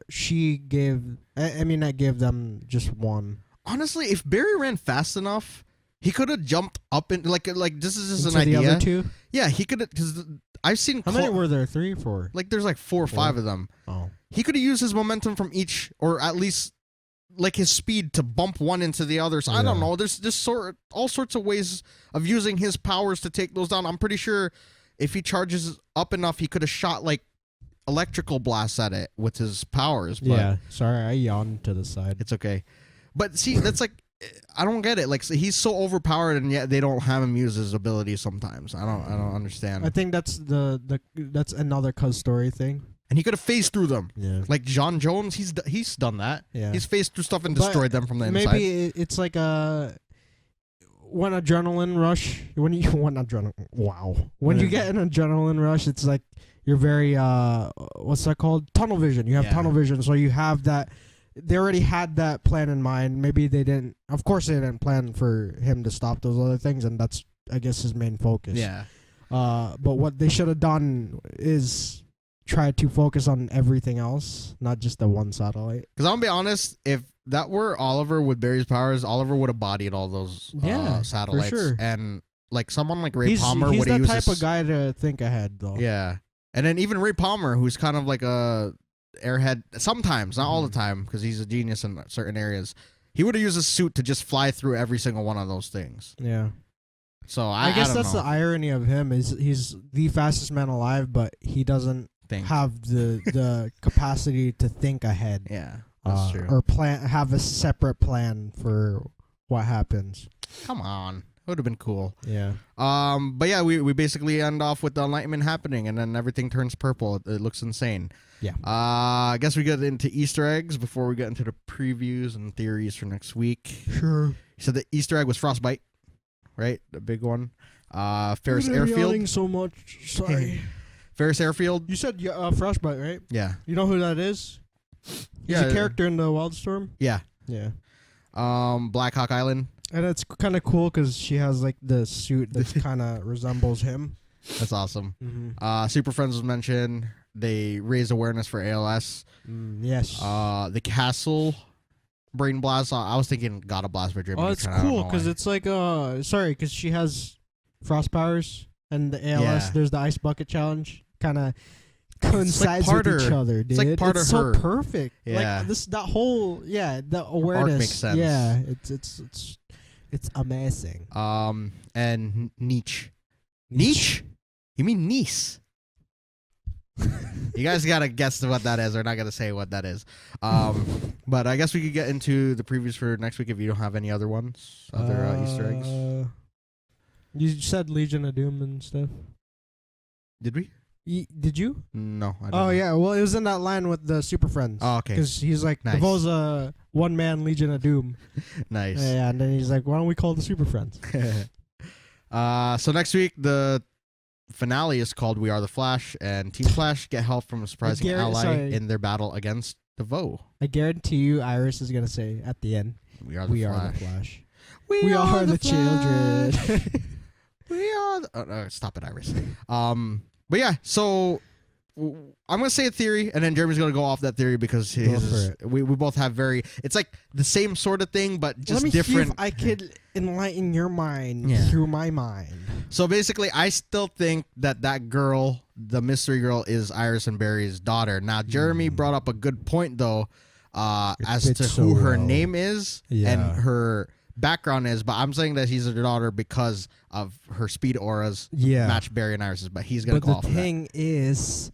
Speaker 2: gave them just one.
Speaker 1: Honestly, if Barry ran fast enough, he could have jumped up and like this is just
Speaker 2: into
Speaker 1: an idea.
Speaker 2: The other two?
Speaker 1: Yeah, he could have, because I've seen
Speaker 2: how many were there? 3 or 4?
Speaker 1: Like there's like 4 or 5 of them.
Speaker 2: Oh.
Speaker 1: He could have used his momentum from each, or at least like his speed to bump one into the other. So I don't know. There's just all sorts of ways of using his powers to take those down. I'm pretty sure if he charges up enough, he could have shot like electrical blasts at it with his powers. But
Speaker 2: yeah. Sorry, I yawned to the side.
Speaker 1: it's okay. But see, that's like, I don't get it. Like, so he's so overpowered, and yet they don't have him use his abilities sometimes. I don't understand.
Speaker 2: I think that's that's another Cuz story thing.
Speaker 1: And he could have phased through them.
Speaker 2: Yeah.
Speaker 1: Like John Jones, he's done that.
Speaker 2: Yeah.
Speaker 1: He's phased through stuff and destroyed them from the inside.
Speaker 2: Maybe it's like when adrenaline rush. When you get an adrenaline rush, it's like you're very what's that called? Tunnel vision. You have tunnel vision, so you have that. They already had that plan in mind. Maybe they didn't. Of course, they didn't plan for him to stop those other things, and that's, I guess, his main focus.
Speaker 1: Yeah.
Speaker 2: But what they should have done is try to focus on everything else, not just the one satellite.
Speaker 1: Because I'll be honest, if that were Oliver with Barry's powers, Oliver would have bodied all those satellites.
Speaker 2: For sure.
Speaker 1: And like someone like Ray Palmer
Speaker 2: he's
Speaker 1: would have used
Speaker 2: that type of guy to think ahead, though.
Speaker 1: Yeah. And then even Ray Palmer, who's kind of like a airhead sometimes, not all the time, because he's a genius in certain areas. He would have used his suit to just fly through every single one of those things.
Speaker 2: Yeah.
Speaker 1: So
Speaker 2: I guess that's the irony of him, is he's the fastest man alive, but he doesn't have the capacity to think ahead.
Speaker 1: Yeah, that's true.
Speaker 2: Or have a separate plan for what happens.
Speaker 1: Come on. Would have been cool.
Speaker 2: Yeah.
Speaker 1: But yeah, we basically end off with the enlightenment happening, and then everything turns purple. It looks insane.
Speaker 2: Yeah.
Speaker 1: I guess we get into Easter eggs before we get into the previews and theories for next week.
Speaker 2: Sure.
Speaker 1: So the Easter egg was Frostbite, right? The big one. Ferris Airfield.
Speaker 2: So much. Sorry.
Speaker 1: Ferris Airfield.
Speaker 2: You said Frostbite, right?
Speaker 1: Yeah.
Speaker 2: You know who that is? He's a character in the Wildstorm.
Speaker 1: Yeah.
Speaker 2: Yeah.
Speaker 1: Black Hawk Island.
Speaker 2: And it's kind of cool because she has like the suit that kind of resembles him.
Speaker 1: That's awesome.
Speaker 2: Mm-hmm.
Speaker 1: Super Friends was mentioned. They raised awareness for ALS.
Speaker 2: Yes.
Speaker 1: The castle brain blast. I was thinking Gotta Blast for Germany.
Speaker 2: Oh, it's cool because it's like because she has frost powers and the ALS.
Speaker 1: Yeah.
Speaker 2: There's the ice bucket challenge. Kind of coincides with each other, dude.
Speaker 1: It's like part of her.
Speaker 2: So perfect.
Speaker 1: Yeah.
Speaker 2: Like that whole the awareness
Speaker 1: arc makes sense.
Speaker 2: Yeah. It's amazing.
Speaker 1: And Nietzsche. Nietzsche? You mean Nice? You guys gotta guess what that is. We're not gonna say what that is. But I guess we could get into the previews for next week if you don't have any other ones, other Easter eggs.
Speaker 2: You said Legion of Doom and stuff.
Speaker 1: Did we?
Speaker 2: Did you?
Speaker 1: No. I
Speaker 2: didn't. Yeah. Well, it was in that line with the Super Friends.
Speaker 1: Oh, okay.
Speaker 2: Because he's like,
Speaker 1: nice.
Speaker 2: DeVoe's a one-man Legion of Doom.
Speaker 1: Nice.
Speaker 2: Yeah, and then he's like, why don't we call the Super Friends?
Speaker 1: So next week, the finale is called We Are the Flash, and Team Flash get help from a surprising ally in their battle against DeVoe.
Speaker 2: I guarantee you Iris is going to say at the end,
Speaker 1: We are the Flash.
Speaker 2: We are the children.
Speaker 1: We are the... Oh, no, stop it, Iris. But yeah, so I'm going to say a theory, and then Jeremy's going to go off that theory because we both have very... It's like the same sort of thing, but just different.
Speaker 2: See if I could enlighten your mind through my mind.
Speaker 1: So basically, I still think that girl, the mystery girl, is Iris and Barry's daughter. Now, Jeremy brought up a good point, though, as to who her name is and her background is, but I'm saying that he's her daughter because of her speed auras match Barry and Iris's, but he's going to go off of that. But the
Speaker 2: thing is,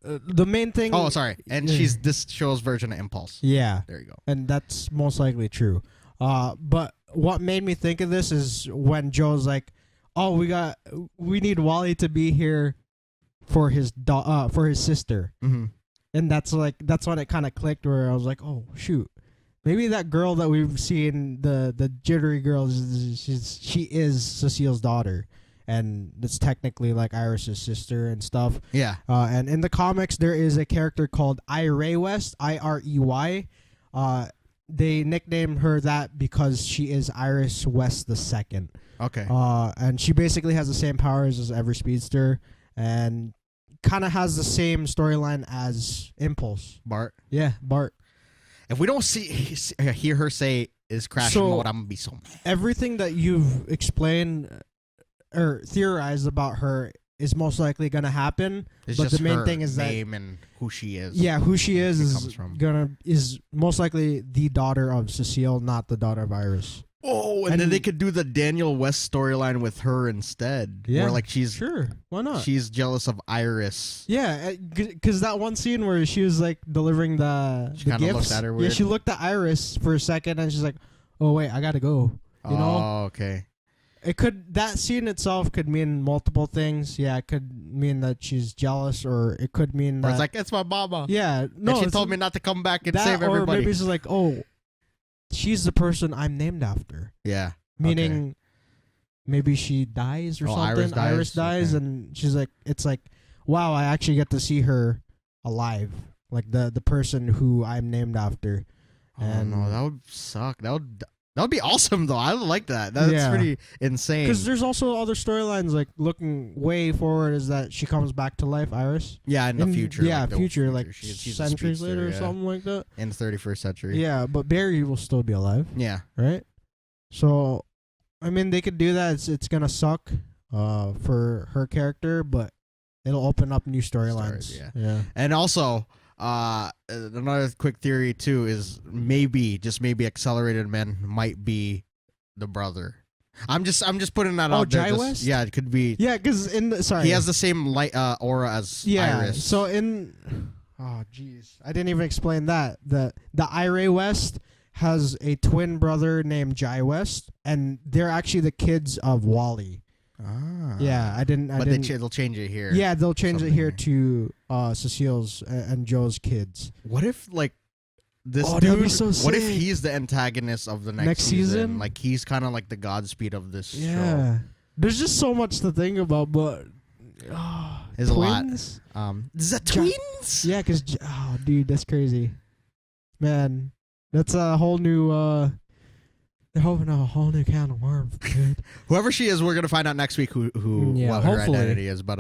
Speaker 2: the main thing...
Speaker 1: Oh, sorry. And she's this show's version of Impulse.
Speaker 2: Yeah.
Speaker 1: There you go.
Speaker 2: And that's most likely true. But what made me think of this is when Joe's like, oh, we need Wally to be here for his sister. Mm-hmm. And that's when it kind of clicked where I was like, oh, shoot. Maybe that girl that we've seen, the jittery girl, she is Cecile's daughter. And it's technically like Iris's sister and stuff.
Speaker 1: Yeah.
Speaker 2: And in the comics, there is a character called Irey West, Irey. They nicknamed her that because she is Iris West II.
Speaker 1: Okay.
Speaker 2: And she basically has the same powers as every speedster, and kind of has the same storyline as Impulse.
Speaker 1: Bart.
Speaker 2: Yeah, Bart.
Speaker 1: If we don't hear her say is crashing mode, I'm gonna be so mad.
Speaker 2: Everything that you've explained or theorized about her is most likely gonna happen.
Speaker 1: It's
Speaker 2: but
Speaker 1: just
Speaker 2: the main
Speaker 1: her
Speaker 2: thing is
Speaker 1: name and who she is.
Speaker 2: Yeah, who she is most likely the daughter of Cecile, not the daughter of Iris.
Speaker 1: Oh, and then they could do the Daniel West storyline with her instead.
Speaker 2: Yeah,
Speaker 1: where like she's
Speaker 2: sure. Why not?
Speaker 1: She's jealous of Iris.
Speaker 2: Yeah, because that one scene where she was like delivering the gifts.
Speaker 1: Looked at her weird.
Speaker 2: Yeah, she looked at Iris for a second, and she's like, "Oh wait, I gotta go." You know?
Speaker 1: Oh, okay.
Speaker 2: That scene itself could mean multiple things. Yeah, it could mean that she's jealous, or it could mean that
Speaker 1: it's like, it's my mama.
Speaker 2: Yeah, no,
Speaker 1: and she told me not to come back and save everybody.
Speaker 2: Or maybe she's like, oh, she's the person I'm named after.
Speaker 1: Yeah.
Speaker 2: Meaning, maybe she dies or something. Iris dies, and she's like, it's like, wow, I actually get to see her alive, like the person who I'm named after. And
Speaker 1: no, that would suck. That would be awesome, though. I like that. That's pretty insane.
Speaker 2: Because there's also other storylines, like looking way forward, is that she comes back to life, Iris.
Speaker 1: Yeah, in the future.
Speaker 2: Yeah,
Speaker 1: like
Speaker 2: future, like centuries later or something like that.
Speaker 1: In the 31st century.
Speaker 2: Yeah, but Barry will still be alive.
Speaker 1: Yeah.
Speaker 2: Right? So, I mean, they could do that. It's going to suck for her character, but it'll open up new storylines.
Speaker 1: Yeah. And also... another quick theory too is just maybe Accelerated Man might be the brother. I'm just putting that out there.
Speaker 2: West?
Speaker 1: Yeah, it could be.
Speaker 2: Yeah, because he
Speaker 1: has the same light aura as Iris.
Speaker 2: So I didn't even explain that. The Irey West has a twin brother named Jai West, and they're actually the kids of Wally.
Speaker 1: Ah.
Speaker 2: Yeah, I didn't.
Speaker 1: They'll change it here.
Speaker 2: Yeah, they'll change it here to Cecile's and Joe's kids.
Speaker 1: What if this dude?
Speaker 2: So
Speaker 1: what if he's the antagonist of the next season? Like he's kind of like the Godspeed of this show.
Speaker 2: There's just so much to think about, but
Speaker 1: there's
Speaker 2: twins?
Speaker 1: a lot. The twins?
Speaker 2: Yeah, because dude, that's crazy, man. That's a whole new. They're hoping a whole new can of worms, dude.
Speaker 1: Whoever she is, we're gonna find out next week what her identity is. But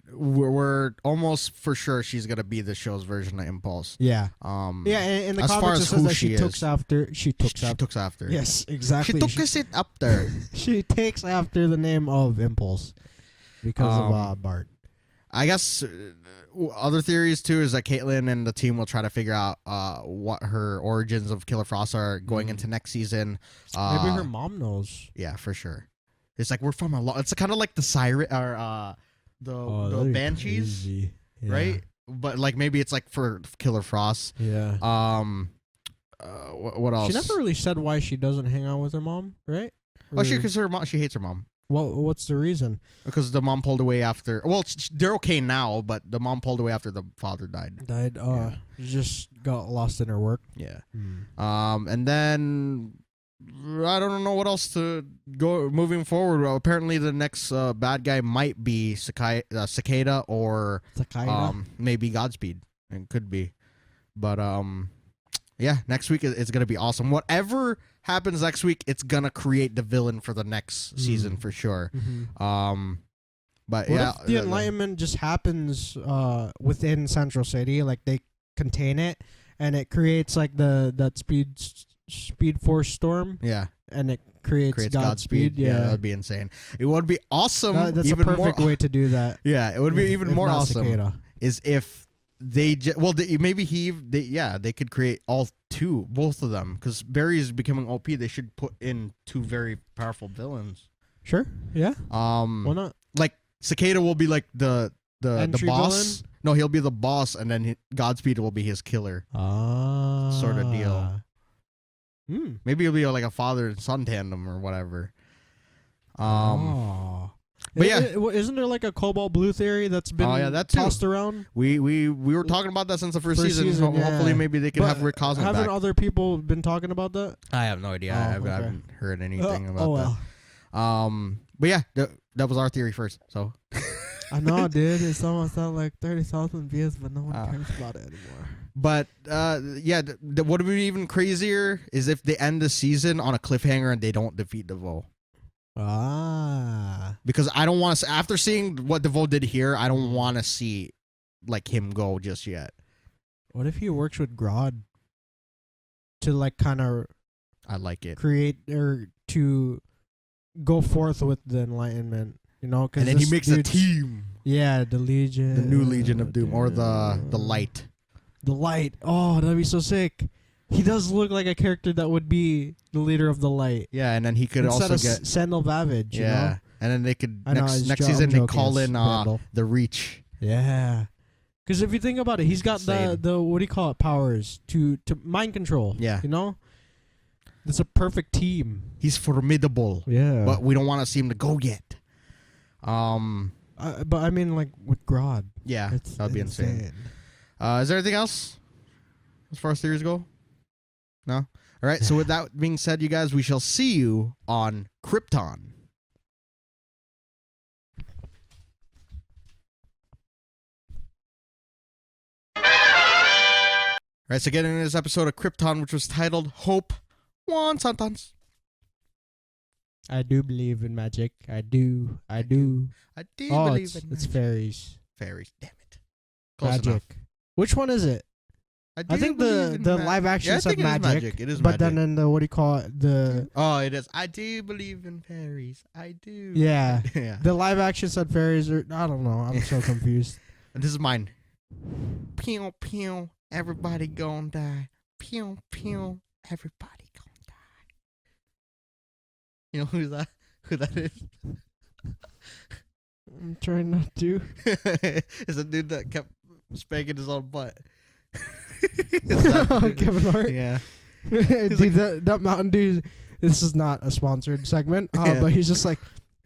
Speaker 1: we're almost for sure she's gonna be the show's version of Impulse.
Speaker 2: Yeah. In the comics it says that she takes after. She takes after. Yes, exactly.
Speaker 1: She took it up there.
Speaker 2: She takes after the name of Impulse because of Bart.
Speaker 1: I guess other theories too is that Caitlin and the team will try to figure out what her origins of Killer Frost are going into next season.
Speaker 2: Maybe her mom knows.
Speaker 1: Yeah, for sure. It's like we're from a lot. It's kind of like the siren or the Banshees, right? But like maybe it's like for Killer Frost.
Speaker 2: Yeah.
Speaker 1: What else?
Speaker 2: She never really said why she doesn't hang out with her mom, right?
Speaker 1: Because she hates her mom.
Speaker 2: What's the reason?
Speaker 1: Because the mom pulled away after. Well, they're okay now, but the mom pulled away after the father died.
Speaker 2: Just got lost in her work.
Speaker 1: Yeah. And then I don't know what else to go moving forward. Well, apparently, the next bad guy might be Cicada or maybe Godspeed. It could be, but yeah, next week it's gonna be awesome. Whatever happens next week, it's gonna create the villain for the next season for sure. Mm-hmm. But
Speaker 2: what if the Enlightenment just happens within Central City, like they contain it, and it creates like that speed force storm.
Speaker 1: Yeah,
Speaker 2: and it creates Godspeed. Yeah,
Speaker 1: that'd be insane. It would be awesome.
Speaker 2: That's even a perfect way to do that.
Speaker 1: Yeah, it would be even more awesome.
Speaker 2: Cicada.
Speaker 1: Is if they they could create all both of them, because Barry is becoming OP. They should put in 2 very powerful villains.
Speaker 2: Sure. Yeah.
Speaker 1: Why
Speaker 2: not?
Speaker 1: Like Cicada will be like the
Speaker 2: Entry
Speaker 1: boss.
Speaker 2: villain?
Speaker 1: No, he'll be the boss, and then Godspeed will be his killer. Sort of deal. Maybe he'll be like a father and son tandem or whatever. But yeah,
Speaker 2: isn't there like a Cobalt Blue theory that's been tossed around?
Speaker 1: We were talking about that since the first season. Hopefully, maybe they can have Rick Cosmic back.
Speaker 2: Haven't other people been talking about that?
Speaker 1: I have no idea. I haven't heard anything about
Speaker 2: well.
Speaker 1: that. But yeah, that was our theory first. So
Speaker 2: I know, dude. It's almost at like 30,000 views, but no one cares about it anymore.
Speaker 1: But yeah, what would be even crazier is if they end the season on a cliffhanger and they don't defeat DeVoe. Because I don't want to. After seeing what DeVoe did here, I don't want to see like him go just yet.
Speaker 2: What if he works with Grodd to like kind of?
Speaker 1: I like it.
Speaker 2: Create or to go forth with the Enlightenment, you know?
Speaker 1: And then he makes a team.
Speaker 2: Yeah, the Legion,
Speaker 1: the new Legion of Doom, or the Light.
Speaker 2: The Light. Oh, that'd be so sick. He does look like a character that would be the leader of the Light.
Speaker 1: Yeah, and then he could
Speaker 2: instead
Speaker 1: also get
Speaker 2: Sandal Bavage.
Speaker 1: Yeah,
Speaker 2: you know?
Speaker 1: And then they could next season they call in the Reach.
Speaker 2: Yeah, because if you think about it, he's got the what do you call it, powers to mind control.
Speaker 1: Yeah,
Speaker 2: you know, it's a perfect team.
Speaker 1: He's formidable.
Speaker 2: Yeah,
Speaker 1: but we don't want to see him to go yet.
Speaker 2: But I mean, like with Grodd.
Speaker 1: Yeah, that'd be insane. Is there anything else as far as theories go? No? All right, so with that being said, you guys, we shall see you on Krypton. All right, so getting into this episode of Krypton, which was titled Hope One Sentence.
Speaker 2: I do believe in magic. I do believe in magic. It's fairies.
Speaker 1: Fairies, damn it. Close
Speaker 2: magic.
Speaker 1: enough.
Speaker 2: Which one is it? I think the live action said magic.
Speaker 1: It is
Speaker 2: but
Speaker 1: magic.
Speaker 2: Then in the, what do you call it?
Speaker 1: It is. I do believe in fairies. I do.
Speaker 2: Yeah.
Speaker 1: Yeah.
Speaker 2: The live action said fairies, or I don't know. I'm so confused.
Speaker 1: And this is mine. Pew, pew, everybody gonna die. Pew, pew, everybody gonna die. You know who that is?
Speaker 2: I'm trying not to.
Speaker 1: It's a dude that kept spanking his own butt.
Speaker 2: Kevin Hart?
Speaker 1: Yeah.
Speaker 2: Dude, that Mountain Dew, this is not a sponsored segment, but he's just like,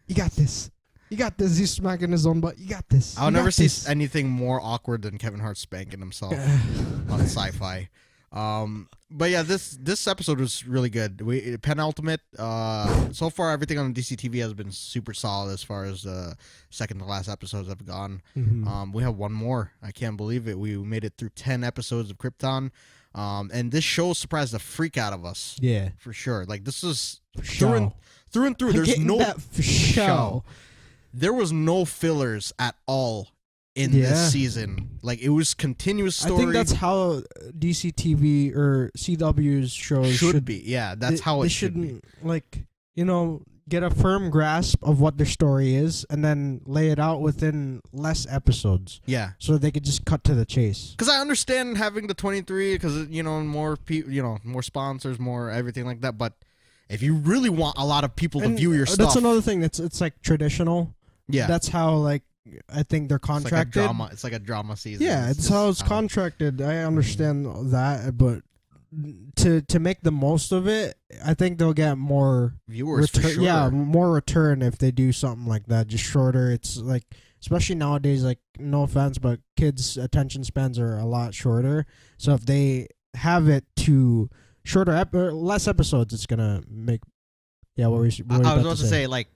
Speaker 2: you got this. You got this. He's smacking his own butt. You got this.
Speaker 1: I'll never see anything more awkward than Kevin Hart spanking himself on sci-fi. But yeah, this episode was really good. Penultimate. So far, everything on DCTV has been super solid as far as the second to last episodes have gone.
Speaker 2: Mm-hmm.
Speaker 1: We have one more. I can't believe it. We made it through 10 episodes of Krypton. And this show surprised the freak out of us.
Speaker 2: Yeah,
Speaker 1: for sure. Like this is
Speaker 2: through
Speaker 1: and through. There's no
Speaker 2: show.
Speaker 1: There was no fillers at all in this season. Like it was continuous story.
Speaker 2: I think that's how DCTV or CW's shows should
Speaker 1: be. Yeah, that's how it should be.
Speaker 2: Like, you know, get a firm grasp of what their story is and then lay it out within less episodes.
Speaker 1: Yeah.
Speaker 2: So they could just cut to the chase.
Speaker 1: Because I understand having the 23 because, you know, more people, more sponsors, more everything like that. But if you really want a lot of people to view your stuff.
Speaker 2: That's another thing. It's like traditional.
Speaker 1: Yeah.
Speaker 2: That's how, like, I think they're contracted.
Speaker 1: It's like a drama season.
Speaker 2: Yeah, it's how it's contracted. I understand that, but to make the most of it, I think they'll get more
Speaker 1: viewers for sure.
Speaker 2: Yeah, more return if they do something like that. Just shorter. It's like, especially nowadays, like, no offense, but kids' attention spans are a lot shorter. So if they have it to less episodes, it's gonna make. Yeah, what were you
Speaker 1: I was about to say like.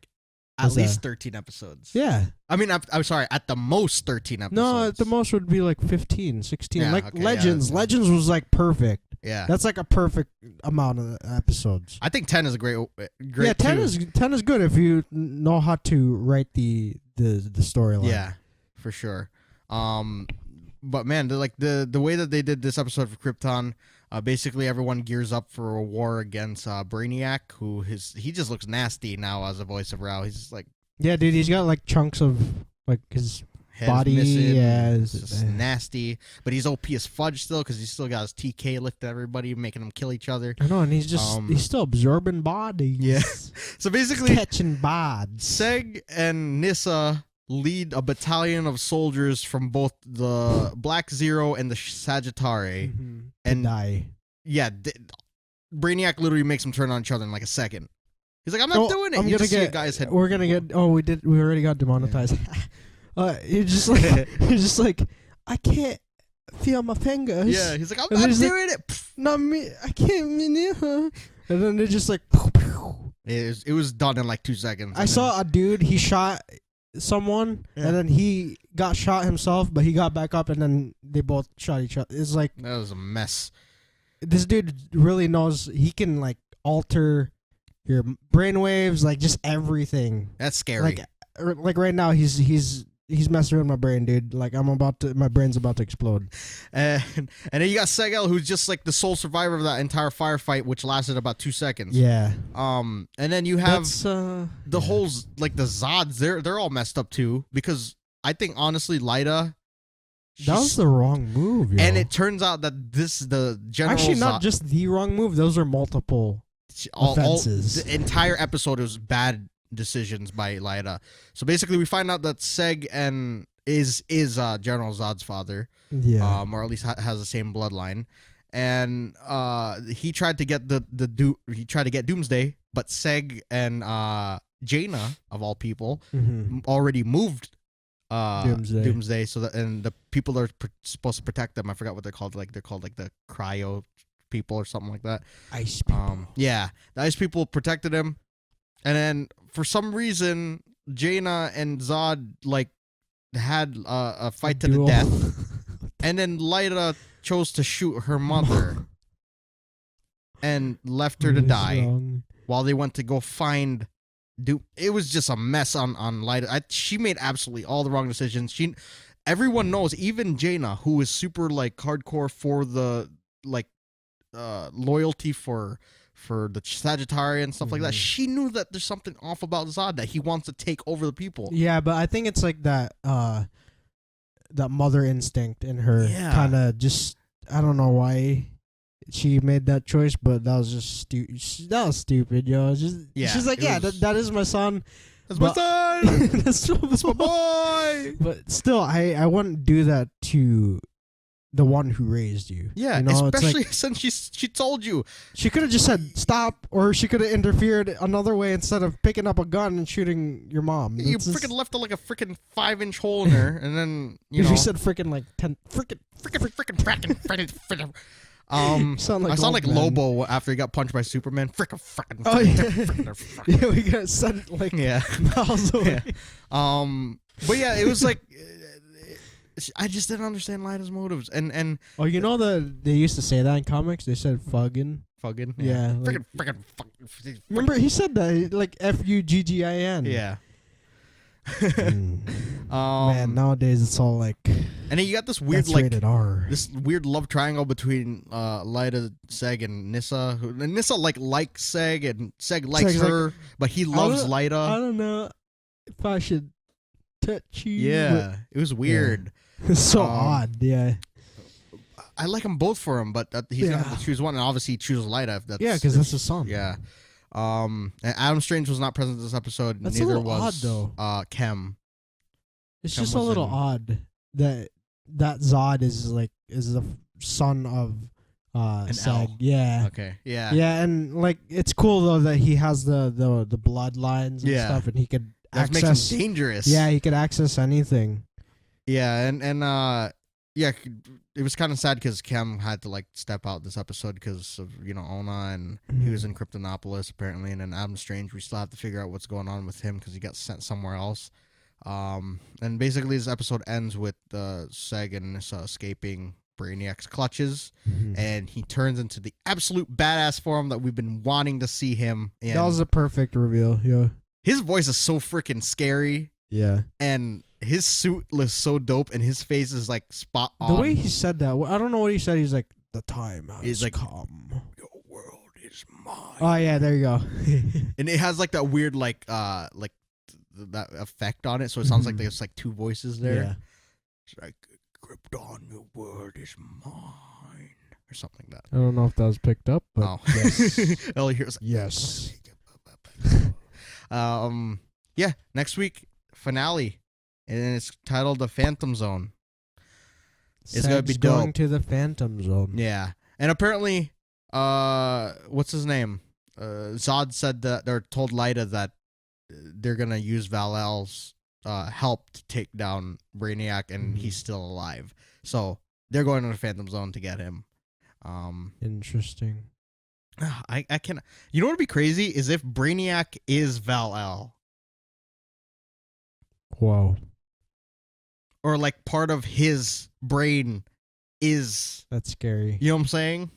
Speaker 1: At least 13 episodes.
Speaker 2: Yeah.
Speaker 1: I mean, I'm sorry, at the most 13 episodes.
Speaker 2: No, at the most would be like 15, 16.
Speaker 1: Yeah,
Speaker 2: like
Speaker 1: okay,
Speaker 2: Legends. Yeah, Legends was like perfect.
Speaker 1: Yeah.
Speaker 2: That's like a perfect amount of episodes.
Speaker 1: I think 10 is a great
Speaker 2: yeah, 10 is good if you know how to write the storyline.
Speaker 1: Yeah, for sure. But man, the way that they did this episode for Krypton, basically everyone gears up for a war against Brainiac, who he just looks nasty now as a voice of Rao. He's just like,
Speaker 2: yeah, dude, he's got like chunks of like his body.
Speaker 1: It's just nasty. But he's OP as fudge still because he's still got his TK lift at everybody, making them kill each other.
Speaker 2: I know, and he's still absorbing bodies.
Speaker 1: Yeah. So basically,
Speaker 2: catching bods.
Speaker 1: Seg and Nyssa lead a battalion of soldiers from both the Black Zero and the Sagittari. And
Speaker 2: die.
Speaker 1: Yeah, Brainiac literally makes them turn on each other in like a second. He's like, I'm not doing it. You just see a guy's head.
Speaker 2: We're gonna get. Oh, we already got demonetized. You're just like, I can't feel my fingers.
Speaker 1: Yeah, he's like, I'm not doing it.
Speaker 2: Not me. I can't. And then they're just like.
Speaker 1: It was done in like 2 seconds.
Speaker 2: I saw a dude. He shot someone, and then he got shot himself, but he got back up, and then they both shot each other. It's like
Speaker 1: that was a mess.
Speaker 2: This dude really knows. He can alter your brainwaves, just everything.
Speaker 1: That's scary.
Speaker 2: Like right now, he's messing with my brain, dude. My brain's about to explode.
Speaker 1: And then you got Segel, who's just like the sole survivor of that entire firefight, which lasted about 2 seconds.
Speaker 2: Yeah.
Speaker 1: And then you have the whole the Zods. They're all messed up too, because I think honestly, Lyta.
Speaker 2: That was the wrong move, yo.
Speaker 1: And it turns out that the general
Speaker 2: actually not just the wrong move. Those are multiple offenses.
Speaker 1: The entire episode was bad decisions by Lyta. So basically, we find out that Seg is General Zod's father.
Speaker 2: Yeah.
Speaker 1: Or at least has the same bloodline. And he tried to get get Doomsday, but Seg and Jaina, of all people, already moved Doomsday, so that, and the people that are supposed to protect them, I forgot what they're called. They're called the cryo people or something like that.
Speaker 2: Ice people.
Speaker 1: Yeah, the ice people protected him, and then for some reason, Jaina and Zod had a fight to the death, and then Lyta chose to shoot her mother, and left her to die while they went to go find. It was just a mess on Lyta. She made absolutely all the wrong decisions. Everyone knows, even Jaina, who is super hardcore for the loyalty for the Sagittarius and stuff like that. She knew that there's something off about Zod, that he wants to take over the people.
Speaker 2: Yeah, but I think it's that mother instinct in her, kind of just, I don't know why she made that choice, but that was just stupid. That was stupid, yo. She's like, that is my son.
Speaker 1: That's my son.
Speaker 2: That's my boy. But still, I wouldn't do that to the one who raised you.
Speaker 1: Yeah, especially since she told you.
Speaker 2: She could have just said stop, or she could have interfered another way instead of picking up a gun and shooting your mom.
Speaker 1: You freaking left a 5-inch hole in her, and then you
Speaker 2: said freaking 10 freaking.
Speaker 1: I sound like Lobo after he got punched by Superman. Frickin'.
Speaker 2: Oh yeah, yeah, we got sent miles away.
Speaker 1: Yeah. But yeah, it was I just didn't understand Lyta's motives, and
Speaker 2: they used to say that in comics. They said fuggin'. Yeah.
Speaker 1: Frickin'.
Speaker 2: Remember he said that Fuggin.
Speaker 1: Yeah.
Speaker 2: Man, nowadays it's all
Speaker 1: and then you got this weird
Speaker 2: rated R.
Speaker 1: This weird love triangle between Lyta, Seg, and Nyssa. Nyssa likes Seg, and Seg likes her, but he loves Lyta.
Speaker 2: I don't know if I should touch you.
Speaker 1: Yeah, it was weird.
Speaker 2: Yeah. It's so odd. Yeah,
Speaker 1: I like them both for him, but he's gonna have to choose one, and obviously he chooses Lyta.
Speaker 2: Because that's his son.
Speaker 1: Yeah. And Adam Strange was not present this episode.
Speaker 2: That's
Speaker 1: neither
Speaker 2: a little
Speaker 1: was
Speaker 2: odd, though.
Speaker 1: Chem.
Speaker 2: It's just a little odd that Zod is the son of Seg.
Speaker 1: L.
Speaker 2: Yeah.
Speaker 1: Okay. Yeah.
Speaker 2: Yeah, and it's cool though that he has the bloodlines and stuff, and he could access.
Speaker 1: That makes him dangerous.
Speaker 2: Yeah, he could access anything.
Speaker 1: Yeah, and it was kind of sad because Chem had to step out this episode because of Ona, and he was in Kryptonopolis apparently, and then Adam Strange, we still have to figure out what's going on with him because he got sent somewhere else. And basically this episode ends with Seg and Nyssa escaping Brainiac's clutches, and he turns into the absolute badass form that we've been wanting to see him in.
Speaker 2: That was a perfect reveal. Yeah,
Speaker 1: his voice is so freaking scary.
Speaker 2: Yeah,
Speaker 1: and his suit looks so dope, and his face is spot on.
Speaker 2: The way he said that, I don't know what he said. He's like, the time has come.
Speaker 1: Your world is mine.
Speaker 2: Oh yeah, there you go.
Speaker 1: And it has that weird that effect on it, so it sounds like there's like two voices there.
Speaker 2: Yeah.
Speaker 1: It's like, Krypton, your word is mine, or something like that.
Speaker 2: I don't know if that was picked up, but yes.
Speaker 1: All you hear is like,
Speaker 2: Yes.
Speaker 1: Yeah, next week finale, and it's titled The Phantom Zone. It's gonna be dope.
Speaker 2: Going to the Phantom Zone.
Speaker 1: Yeah, and apparently, what's his name? Zod said that, or told Lyta that they're gonna use Val-El's help to take down Brainiac, and he's still alive. So they're going to the Phantom Zone to get him.
Speaker 2: Interesting.
Speaker 1: I can't. You know what would be crazy is if Brainiac is Val-El.
Speaker 2: Whoa.
Speaker 1: Or like part of his brain is.
Speaker 2: That's scary.
Speaker 1: You know what I'm saying?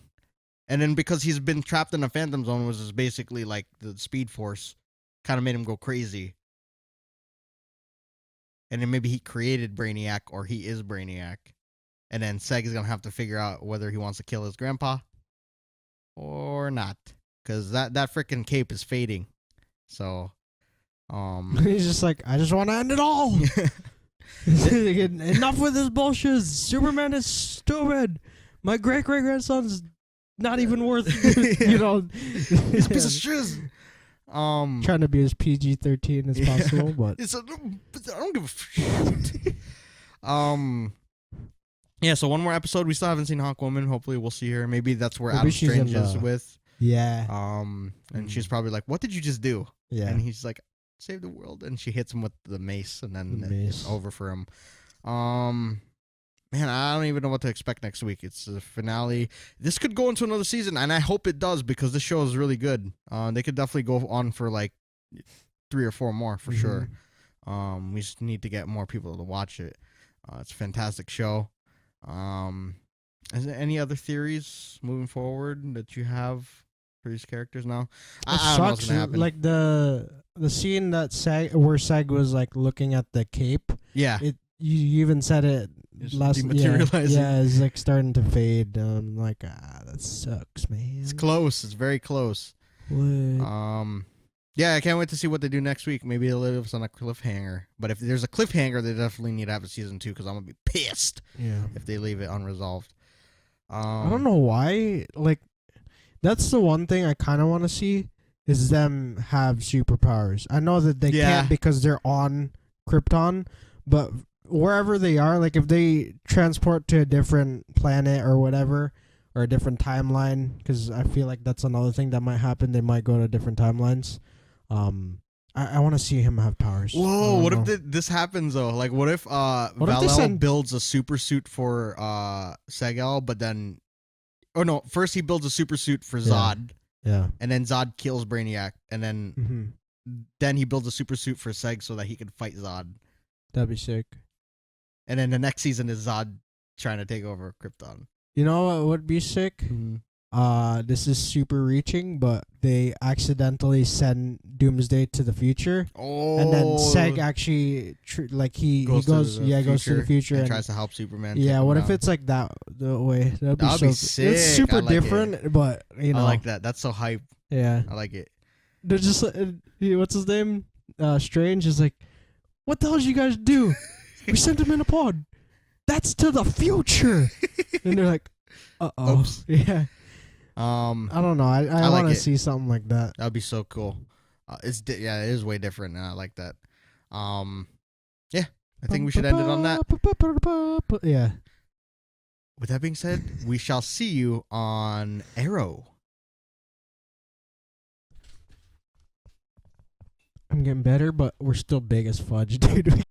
Speaker 1: And then because he's been trapped in a Phantom Zone, which is basically like the Speed Force, kind of made him go crazy. And then maybe he created Brainiac, or he is Brainiac. And then Seg is going to have to figure out whether he wants to kill his grandpa or not. Because that freaking cape is fading. So,
Speaker 2: he's just like, I just want to end it all. Enough with this bullshit. Superman is stupid. My great-great-grandson's not even worth,
Speaker 1: He's a piece of shiz.
Speaker 2: Trying to be as PG-13 as possible, but
Speaker 1: I don't give a shit. Yeah, so one more episode. We still haven't seen Hawkwoman. Hopefully we'll see her. Maybe that's where Adam Strange is with.
Speaker 2: Yeah.
Speaker 1: And she's probably like, what did you just do?
Speaker 2: Yeah.
Speaker 1: And he's like, save the world. And she hits him with the mace, and then it's over for him. Man, I don't even know what to expect next week. It's the finale. This could go into another season, and I hope it does, because this show is really good. They could definitely go on for like 3 or 4 more for sure. We just need to get more people to watch it. It's a fantastic show. Is there any other theories moving forward that you have for these characters now? I don't know what's gonna happen.
Speaker 2: Like the scene that where Seg was like looking at the cape.
Speaker 1: Yeah.
Speaker 2: You even said it last. Yeah, it's like starting to fade. Like that sucks, man.
Speaker 1: It's close. It's very close.
Speaker 2: What?
Speaker 1: Yeah, I can't wait to see what they do next week. Maybe they'll leave us on a cliffhanger. But if there's a cliffhanger, they definitely need to have a season 2, because I'm gonna be pissed.
Speaker 2: Yeah.
Speaker 1: If they leave it unresolved.
Speaker 2: I don't know why. Like, that's the one thing I kind of want to see is them have superpowers. I know that they can't because they're on Krypton, but wherever they are, like if they transport to a different planet or whatever, or a different timeline, because I feel like that's another thing that might happen. They might go to different timelines. I want to see him have powers.
Speaker 1: Whoa, what if this happens though? Like, what if Val-El builds a super suit for Seg-El, but then, first he builds a super suit for Zod.
Speaker 2: Yeah.
Speaker 1: And then Zod kills Brainiac, and then he builds a super suit for Seg so that he can fight Zod.
Speaker 2: That'd be sick.
Speaker 1: And then the next season is Zod trying to take over Krypton.
Speaker 2: You know what would be sick? This is super reaching, but they accidentally send Doomsday to the future.
Speaker 1: Oh.
Speaker 2: And then Seg actually, he goes to the future
Speaker 1: and tries to help Superman.
Speaker 2: Yeah, what if it's like that the way? That'd be sick. It's super different, but, you know.
Speaker 1: I like that. That's so hype.
Speaker 2: Yeah.
Speaker 1: I like it.
Speaker 2: They're just, what's his name? Strange is like, what the hell did you guys do? We sent him in a pod. That's to the future. And they're like, uh-oh.
Speaker 1: Oops.
Speaker 2: Yeah.
Speaker 1: I
Speaker 2: don't know. I want to see something like that.
Speaker 1: That'd be so cool. It is way different, and I like that. Yeah, I think we should end it on that.
Speaker 2: Yeah.
Speaker 1: With that being said, we shall see you on Arrow.
Speaker 2: I'm getting better, but we're still big as fudge, dude.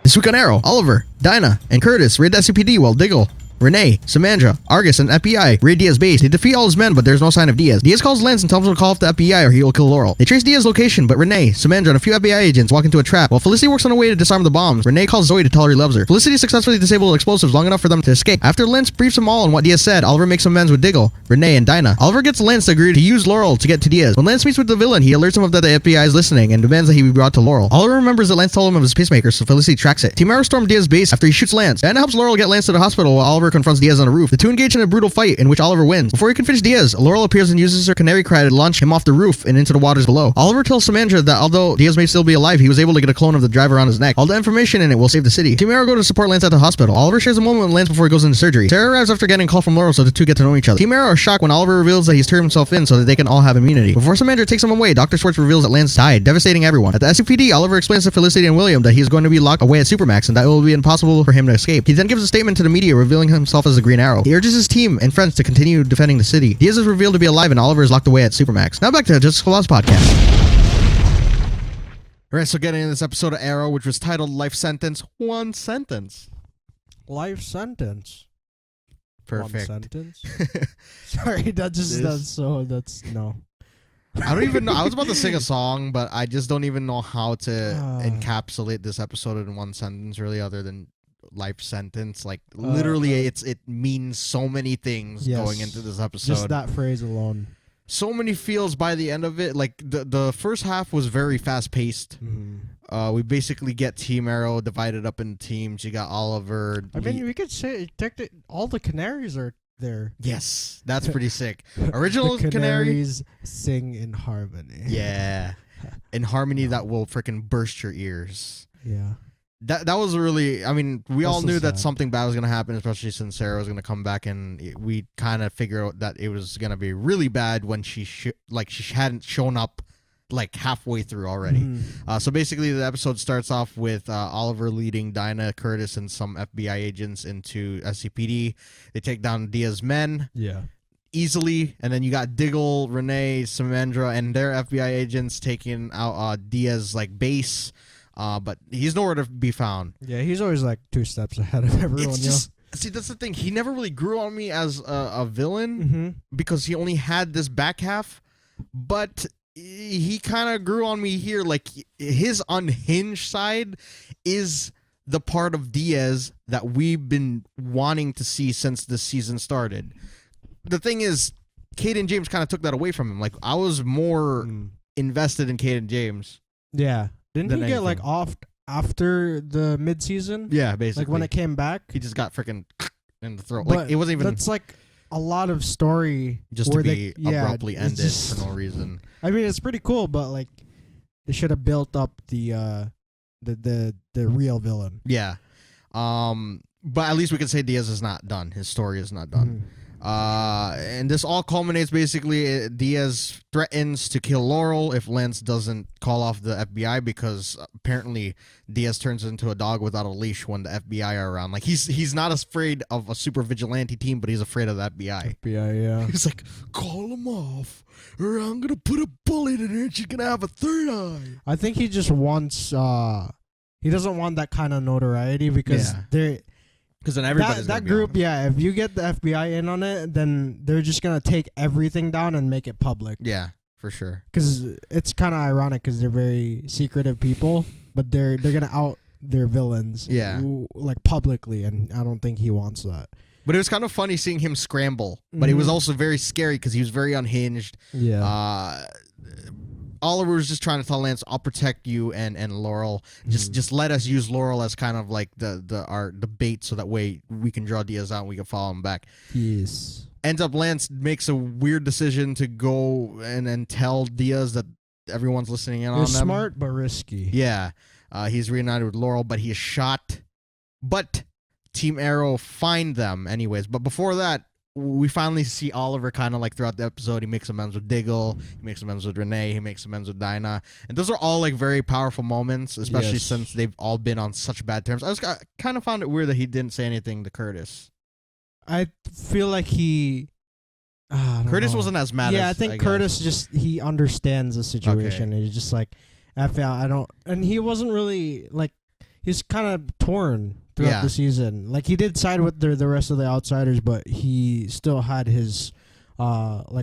Speaker 1: This week on Arrow, Oliver, Dinah, and Curtis raid the SCPD while Diggle, Renee, Samandra, Argus, and FBI raid Diaz base. They defeat all his men, but there's no sign of Diaz. Diaz calls Lance and tells him to call off the FBI or he will kill Laurel. They trace Diaz's location, but Renee, Samandra, and a few FBI agents walk into a trap. While Felicity works on a way to disarm the bombs, Renee calls Zoe to tell her he loves her. Felicity successfully disables explosives long enough for them to escape. After Lance briefs them all on what Diaz said, Oliver makes amends with Diggle, Renee, and Dinah. Oliver gets Lance to agree to use Laurel to get to Diaz. When Lance meets with the villain, he alerts him of that the FBI is listening and demands that he be brought to Laurel. Oliver remembers that Lance told him of his pacemaker, so Felicity tracks it. Team Arrow storm Diaz's base after he shoots Lance. Dinah helps Laurel get Lance to the hospital while Oliver Oliver confronts Diaz on the roof. The two engage in a brutal fight in which Oliver wins. Before he can finish Diaz, Laurel appears and uses her canary cry to launch him off the roof and into the waters below. Oliver tells Samandra that although Diaz may still be alive, he was able to get a clone of the driver on his neck. All the information in it will save the city. Team Arrow go to support Lance at the hospital. Oliver shares a moment with Lance before he goes into surgery. Sarah arrives after getting a call from Laurel, so the two get to know each other. Team Arrow are shocked when Oliver reveals that he's turned himself in so that they can all have immunity. Before Samandra takes him away, Dr. Schwartz reveals that Lance died, devastating everyone. At the SCPD, Oliver explains to Felicity and William that he's going to be locked away at Supermax and that it will be impossible for him to escape. He then gives a statement to the media revealing himself as the Green Arrow. He urges his team and friends to continue defending the city. Diaz is revealed to be alive and Oliver is locked away at Supermax. Now back to the Justice Clubhouse podcast. Alright, so getting into this episode of Arrow, which was titled Life Sentence, One Sentence.
Speaker 2: Life sentence.
Speaker 1: Perfect.
Speaker 2: One sentence. Sorry, that's no.
Speaker 1: I don't even know. I was about to sing a song, but I just don't even know how to encapsulate this episode in one sentence, really, other than life sentence. Like, literally, it means so many things going into this episode.
Speaker 2: Just that phrase alone.
Speaker 1: So many feels by the end of it. Like, the first half was very fast-paced. We basically get Team Arrow divided up into teams. You got Oliver.
Speaker 2: I mean, we could say all the canaries are there.
Speaker 1: Yes, that's pretty sick. Original
Speaker 2: the canaries sing in harmony.
Speaker 1: Yeah, in harmony that will freaking burst your ears.
Speaker 2: Yeah.
Speaker 1: That was really, I mean, we all knew that
Speaker 2: sad.
Speaker 1: Something bad was going to happen, especially since Sarah was going to come back, and we kind of figured out that it was going to be really bad when she hadn't shown up like halfway through already. So basically the episode starts off with Oliver leading Dinah, Curtis, and some FBI agents into SCPD. They take down Diaz's men.
Speaker 2: Yeah.
Speaker 1: Easily, and then you got Diggle, Renee, Samandra, and their FBI agents taking out Diaz's like base. But he's nowhere to be found.
Speaker 2: Yeah, he's always like 2 steps ahead of everyone.
Speaker 1: See, that's the thing. He never really grew on me as a villain because he only had this back half. But he kind of grew on me here. Like, his unhinged side is the part of Diaz that we've been wanting to see since this season started. The thing is, Caden James kind of took that away from him. Like, I was more invested in Caden James.
Speaker 2: Yeah. Didn't he get like off after the mid-season?
Speaker 1: Yeah, basically.
Speaker 2: Like when it came back?
Speaker 1: He just got freaking in the throat.
Speaker 2: But
Speaker 1: like, it wasn't even...
Speaker 2: That's like a lot of story.
Speaker 1: Just to be abruptly ended for no reason.
Speaker 2: I mean, it's pretty cool, but like, they should have built up the real villain.
Speaker 1: Yeah. But at least we can say Diaz is not done. His story is not done. And this all culminates basically, Diaz threatens to kill Laurel if Lance doesn't call off the FBI, because apparently Diaz turns into a dog without a leash when the FBI are around. Like, he's not afraid of a super vigilante team, but he's afraid of the FBI.
Speaker 2: FBI, yeah.
Speaker 1: He's like, call him off, or I'm gonna put a bullet in her and she's gonna have a third eye.
Speaker 2: I think he just wants he doesn't want that kind of notoriety, because
Speaker 1: because then everybody's
Speaker 2: that group, if you get the FBI in on it, then they're just gonna take everything down and make it public.
Speaker 1: Yeah, for sure.
Speaker 2: Because it's kind of ironic, because they're very secretive people, but they're gonna out their villains, like publicly, and I don't think he wants that.
Speaker 1: But it was kind of funny seeing him scramble, but it was also very scary because he was very unhinged.
Speaker 2: Yeah.
Speaker 1: Oliver was just trying to tell Lance, "I'll protect you and Laurel. Just let us use Laurel as kind of like the bait, so that way we can draw Diaz out and we can follow him back."
Speaker 2: Yes.
Speaker 1: Ends up Lance makes a weird decision to go and tell Diaz that everyone's listening in on them.
Speaker 2: Smart but risky.
Speaker 1: Yeah. He's reunited with Laurel, but he is shot. But Team Arrow find them anyways. But before that, we finally see Oliver kind of like throughout the episode. He makes amends with Diggle. He makes amends with Renee. He makes amends with Dinah. And those are all like very powerful moments, especially since they've all been on such bad terms. I kind of found it weird that he didn't say anything to Curtis.
Speaker 2: I feel like
Speaker 1: Curtis wasn't as mad as...
Speaker 2: I think Curtis he understands the situation. Okay. He's just like, I don't... And he wasn't really like... He's kind of torn throughout the season. Like, he did side with the rest of the outsiders, but he still had his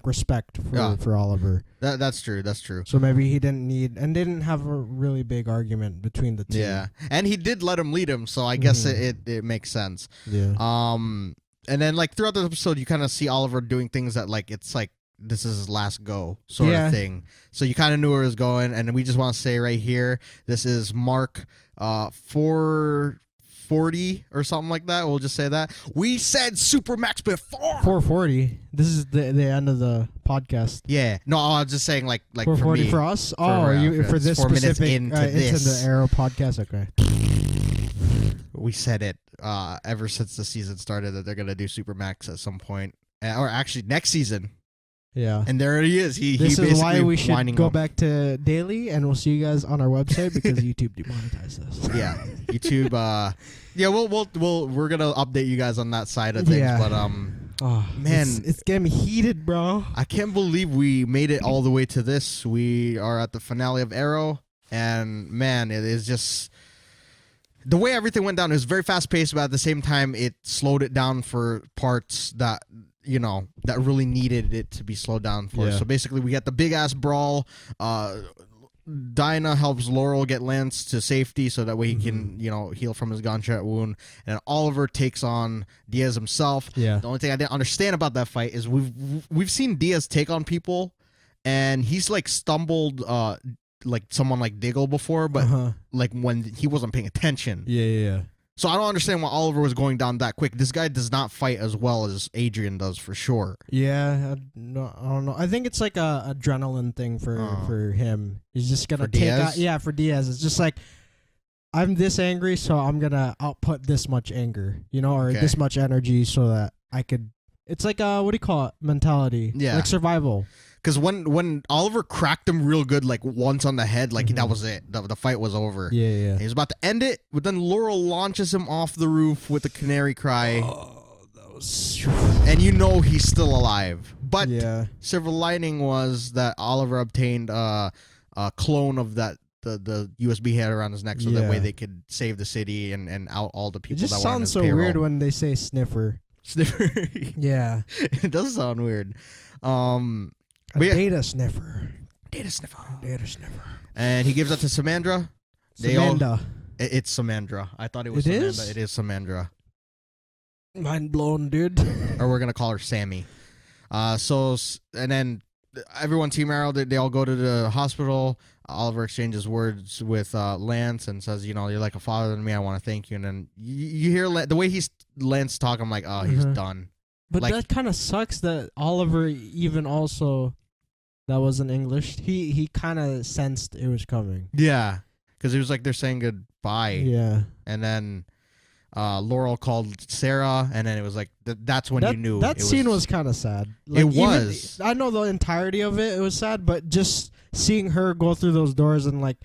Speaker 2: respect for Oliver.
Speaker 1: That's true. That's true.
Speaker 2: So maybe he didn't have a really big argument between the two.
Speaker 1: Yeah, and he did let him lead him, so I guess it makes sense.
Speaker 2: Yeah.
Speaker 1: And then like throughout the episode, you kind of see Oliver doing things that like it's like this is his last go sort of thing. So you kind of knew where it was going, and we just want to say right here, this is Mark 4 440 or something like that. We'll just say that. We said Supermax before.
Speaker 2: 440. This is the end of the podcast.
Speaker 1: Yeah. No, I was just saying like
Speaker 2: 440
Speaker 1: for me.
Speaker 2: for us? For this
Speaker 1: 4 minutes
Speaker 2: specific
Speaker 1: into
Speaker 2: into
Speaker 1: this.
Speaker 2: the Arrow podcast. Okay.
Speaker 1: We said it ever since the season started that they're going to do Supermax at some point. Or actually next season.
Speaker 2: Yeah.
Speaker 1: And there he is.
Speaker 2: This is why we should go back to daily, and we'll see you guys on our website because YouTube demonetized us.
Speaker 1: Yeah. YouTube we're going to update you guys on that side of things, but
Speaker 2: oh,
Speaker 1: man,
Speaker 2: it's getting heated, bro.
Speaker 1: I can't believe we made it all the way to this. We are at the finale of Arrow, and man, it is just the way everything went down. It was very fast paced, but at the same time, it slowed it down for parts that that really needed it to be slowed down for.
Speaker 2: Yeah.
Speaker 1: So basically, we got the big ass brawl. Dinah helps Laurel get Lance to safety so that way he can, heal from his gunshot wound. And Oliver takes on Diaz himself.
Speaker 2: Yeah.
Speaker 1: The only thing I didn't understand about that fight is we've seen Diaz take on people, and he's like stumbled like someone like Diggle before, but like when he wasn't paying attention.
Speaker 2: Yeah.
Speaker 1: So I don't understand why Oliver was going down that quick. This guy does not fight as well as Adrian does for sure.
Speaker 2: Yeah, I don't know. I think it's like a adrenaline thing for him. He's just gonna take
Speaker 1: Diaz?
Speaker 2: out. Yeah, for Diaz, it's just like I'm this angry, so I'm gonna output this much anger, or this much energy, so that I could. It's like what do you call it? Mentality.
Speaker 1: Yeah,
Speaker 2: like survival.
Speaker 1: Because when Oliver cracked him real good, like once on the head, like that was it. The fight was over.
Speaker 2: Yeah.
Speaker 1: He was about to end it, but then Laurel launches him off the roof with a canary cry.
Speaker 2: Oh, that was.
Speaker 1: And he's still alive. But silver lining was that Oliver obtained a clone of that the USB head around his neck, so that way they could save the city and out all the people. It just
Speaker 2: that were on his payroll. Sounds so weird when they say sniffer.
Speaker 1: Sniffer.
Speaker 2: Yeah,
Speaker 1: it does sound weird.
Speaker 2: Data sniffer.
Speaker 1: And he gives that to Samandra. It's Samandra. I thought it was Samandra. It is Samandra.
Speaker 2: Mind blown, dude.
Speaker 1: Or we're going to call her Sammy. And then everyone, Team Arrow, they all go to the hospital. Oliver exchanges words with Lance and says, you're like a father to me. I want to thank you. And then you hear the way Lance talk, I'm like, oh, he's done.
Speaker 2: But that kind of sucks that Oliver even also... That wasn't English. He kind of sensed it was coming.
Speaker 1: Yeah, because it was like they're saying goodbye.
Speaker 2: Yeah.
Speaker 1: And then Laurel called Sarah, and then it was like that's when you knew.
Speaker 2: That scene was kind of sad.
Speaker 1: Like, it was.
Speaker 2: I know the entirety of it. It was sad, but just seeing her go through those doors and like,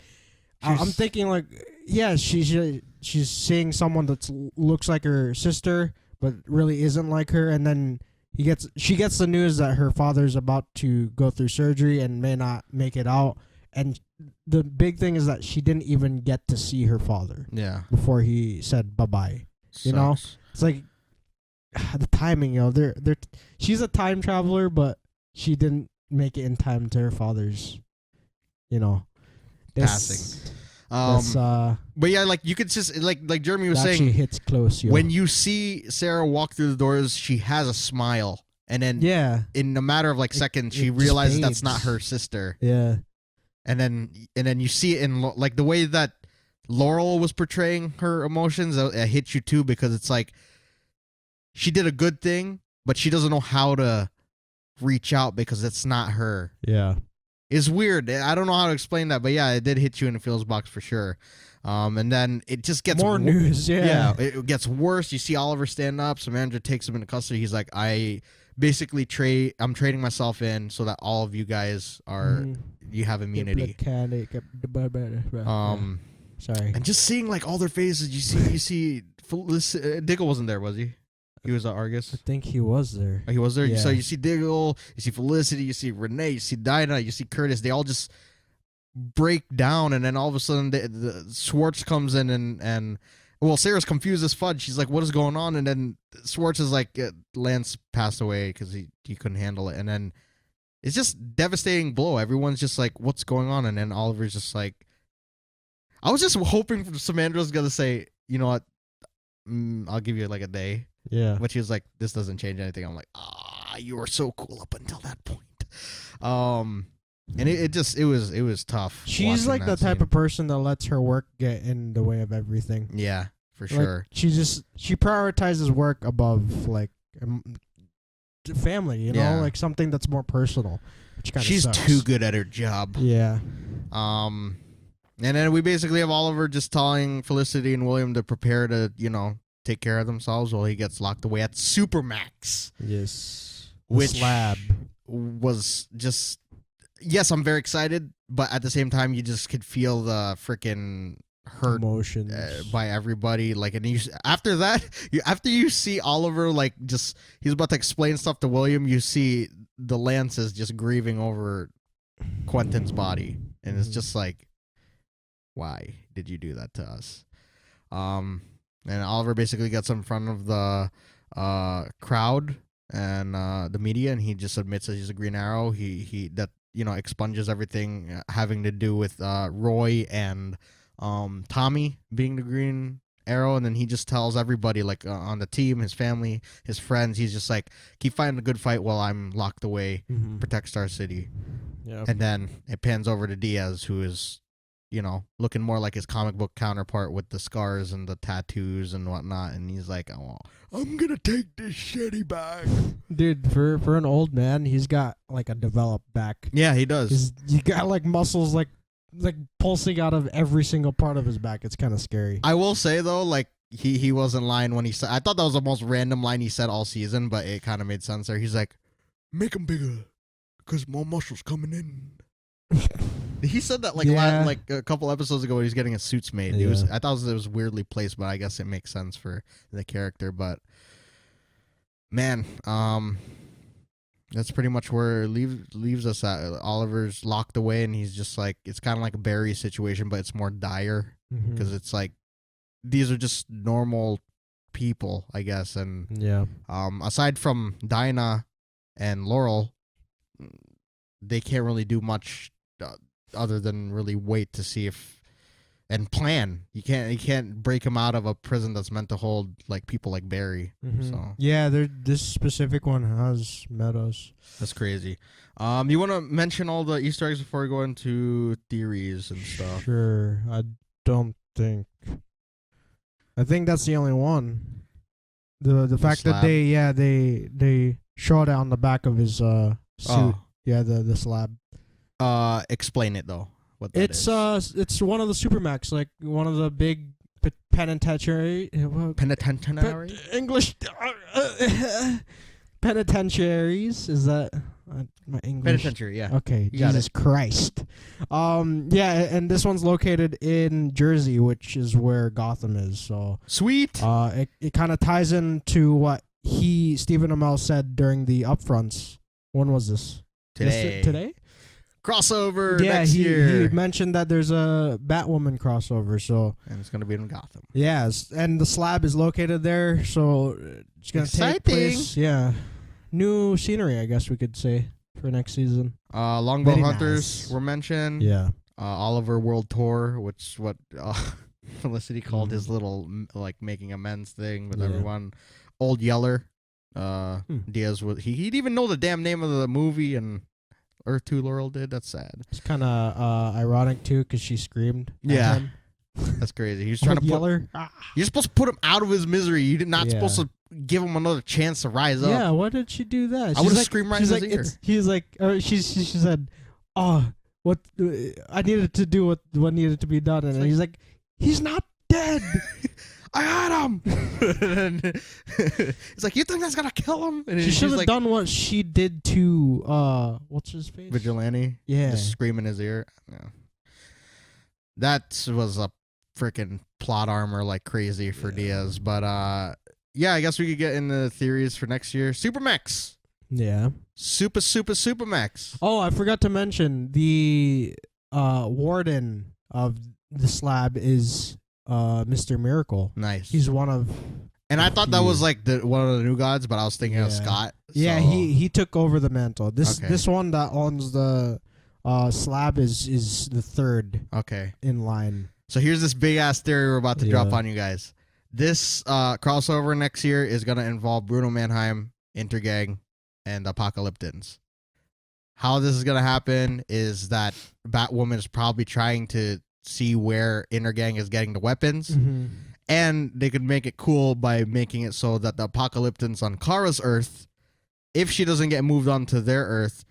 Speaker 2: I'm thinking like, yeah, she's seeing someone that looks like her sister, but really isn't like her, and then. She gets the news that her father's about to go through surgery and may not make it out. And the big thing is that she didn't even get to see her father.
Speaker 1: Yeah.
Speaker 2: Before he said bye-bye. It's like the timing, she's a time traveler, but she didn't make it in time to her father's,
Speaker 1: passing. But yeah, like you could just like Jeremy was saying,
Speaker 2: actually hits close.
Speaker 1: When you see Sarah walk through the doors, she has a smile, and then in a matter of like seconds, she realizes that's not her sister.
Speaker 2: Yeah,
Speaker 1: and then you see it in like the way that Laurel was portraying her emotions. It hits you too because it's like she did a good thing, but she doesn't know how to reach out because it's not her.
Speaker 2: Yeah.
Speaker 1: It's weird. I don't know how to explain that, but yeah, it did hit you in the feels box for sure. And then it just gets
Speaker 2: more news. Yeah,
Speaker 1: it gets worse. You see Oliver stand up. Samandra takes him into custody. He's like, I'm trading myself in so that all of you guys you have immunity.
Speaker 2: Sorry.
Speaker 1: And just seeing like all their faces, you see Diggle wasn't there, was he? He was at Argus.
Speaker 2: I think he was there.
Speaker 1: Oh, he was there?
Speaker 2: Yeah.
Speaker 1: So you see Diggle, you see Felicity, you see Renee, you see Dinah, you see Curtis. They all just break down, and then all of a sudden the Schwartz comes in and Sarah's confused as fudge. She's like, what is going on? And then Schwartz is like, Lance passed away because he couldn't handle it. And then it's just devastating blow. Everyone's just like, what's going on? And then Oliver's just like, I was just hoping Samandra's going to say, you know what, I'll give you like a day.
Speaker 2: Yeah.
Speaker 1: But she was like, this doesn't change anything. I'm like, you were so cool up until that point. And it was tough.
Speaker 2: She's like the type of person that lets her work get in the way of everything.
Speaker 1: Yeah, for sure.
Speaker 2: She prioritizes work above family, you know, like something that's more personal. Which
Speaker 1: She's
Speaker 2: sucks.
Speaker 1: too good at her job.
Speaker 2: Yeah.
Speaker 1: And then we basically have Oliver just telling Felicity and William to prepare to, take care of themselves while he gets locked away at Supermax.
Speaker 2: Yes.
Speaker 1: Which
Speaker 2: Slab
Speaker 1: was just, yes, I'm very excited, but at the same time, you just could feel the freaking hurt
Speaker 2: emotions
Speaker 1: by everybody. Like, and after that, after you see Oliver, like, just, he's about to explain stuff to William, you see the Lances just grieving over Quentin's body. And it's just like, why did you do that to us? And Oliver basically gets in front of the crowd and the media, and he just admits that he's a Green Arrow. He expunges everything having to do with Roy and Tommy being the Green Arrow, and then he just tells everybody, like, on the team, his family, his friends, he's just like, keep fighting a good fight while I'm locked away, protect Star City.
Speaker 2: Yep.
Speaker 1: And then it pans over to Diaz, who is, looking more like his comic book counterpart with the scars and the tattoos and whatnot. And he's like, oh, I'm going to take this shitty back.
Speaker 2: Dude, for an old man, he's got, like, a developed back.
Speaker 1: Yeah, he does.
Speaker 2: He got, like, muscles, like pulsing out of every single part of his back. It's kind of scary.
Speaker 1: I will say, though, like, he wasn't lying when he said, I thought that was the most random line he said all season, but it kind of made sense there. He's like, make him bigger, because more muscles coming in. He said that like a couple episodes ago when he was getting his suits made.
Speaker 2: Yeah.
Speaker 1: I thought it was weirdly placed, but I guess it makes sense for the character. But man, that's pretty much where it leaves us at. Oliver's locked away, and he's just like, it's kind of like a Barry situation, but it's more dire because it's like these are just normal people, I guess. And aside from Dinah and Laurel, they can't really do much other than really wait to see if and plan. You can't break him out of a prison that's meant to hold like people like Barry. So
Speaker 2: yeah, this specific one has meadows.
Speaker 1: That's crazy. You want to mention all the Easter eggs before we go into theories and stuff?
Speaker 2: Sure. I think that's the only one. The fact that they showed it on the back of his suit.
Speaker 1: Oh.
Speaker 2: Yeah, the slab.
Speaker 1: Explain it though. What that
Speaker 2: is.
Speaker 1: It's
Speaker 2: one of the Supermax, like one of the big penitentiary. English penitentiaries. Is that my English?
Speaker 1: Penitentiary, yeah.
Speaker 2: Okay, Jesus Christ. Yeah, and this one's located in Jersey, which is where Gotham is. So
Speaker 1: sweet.
Speaker 2: It kind of ties into what Stephen Amell said during the upfronts. When was this? Today?
Speaker 1: Crossover next
Speaker 2: He
Speaker 1: year.
Speaker 2: mentioned that there's a Batwoman crossover, and
Speaker 1: it's going to be in Gotham.
Speaker 2: Yes, and the slab is located there, so it's going to take place. Yeah. New scenery, I guess we could say, for next season.
Speaker 1: Longbow Hunters were mentioned.
Speaker 2: Yeah.
Speaker 1: Oliver World Tour, which what Felicity called his little like making amends thing with everyone. Old Yeller. Diaz he didn't even know the damn name of the movie, and Earth 2 Laurel did. That's sad.
Speaker 2: It's kind of ironic too because she screamed.
Speaker 1: Yeah,
Speaker 2: at him.
Speaker 1: That's crazy. He was trying to
Speaker 2: Yeller.
Speaker 1: You're supposed to put him out of his misery. You're not supposed to give him another chance to rise up.
Speaker 2: Yeah, why did she do that?
Speaker 1: I would have screamed right in his ear.
Speaker 2: He's like, she said, "Oh, what I needed to do what needed to be done," and he's like, "He's not dead."
Speaker 1: I had him. It's like, you think that's gonna kill him? And
Speaker 2: she should have done what she did to what's his face?
Speaker 1: Vigilante.
Speaker 2: Yeah,
Speaker 1: just scream in his ear. Yeah. That was a freaking plot armor like crazy for Diaz. But yeah, I guess we could get into theories for next year. Supermax.
Speaker 2: Yeah.
Speaker 1: Supermax.
Speaker 2: Oh, I forgot to mention the warden of the slab is Mr. Miracle.
Speaker 1: Nice.
Speaker 2: He's one of.
Speaker 1: And I thought that was like one of the new gods, but I was thinking of Scott. So.
Speaker 2: Yeah, he took over the mantle. This one that owns the slab is the third.
Speaker 1: Okay.
Speaker 2: In line.
Speaker 1: So here's this big ass theory we're about to drop on you guys. This crossover next year is gonna involve Bruno Mannheim, Intergang, and Apocalyptans. How this is gonna happen is that Batwoman is probably trying to see where Intergang is getting the weapons, And they could make it cool by making it so that the Apocalyptans on Kara's Earth, if she doesn't get moved on to their Earth,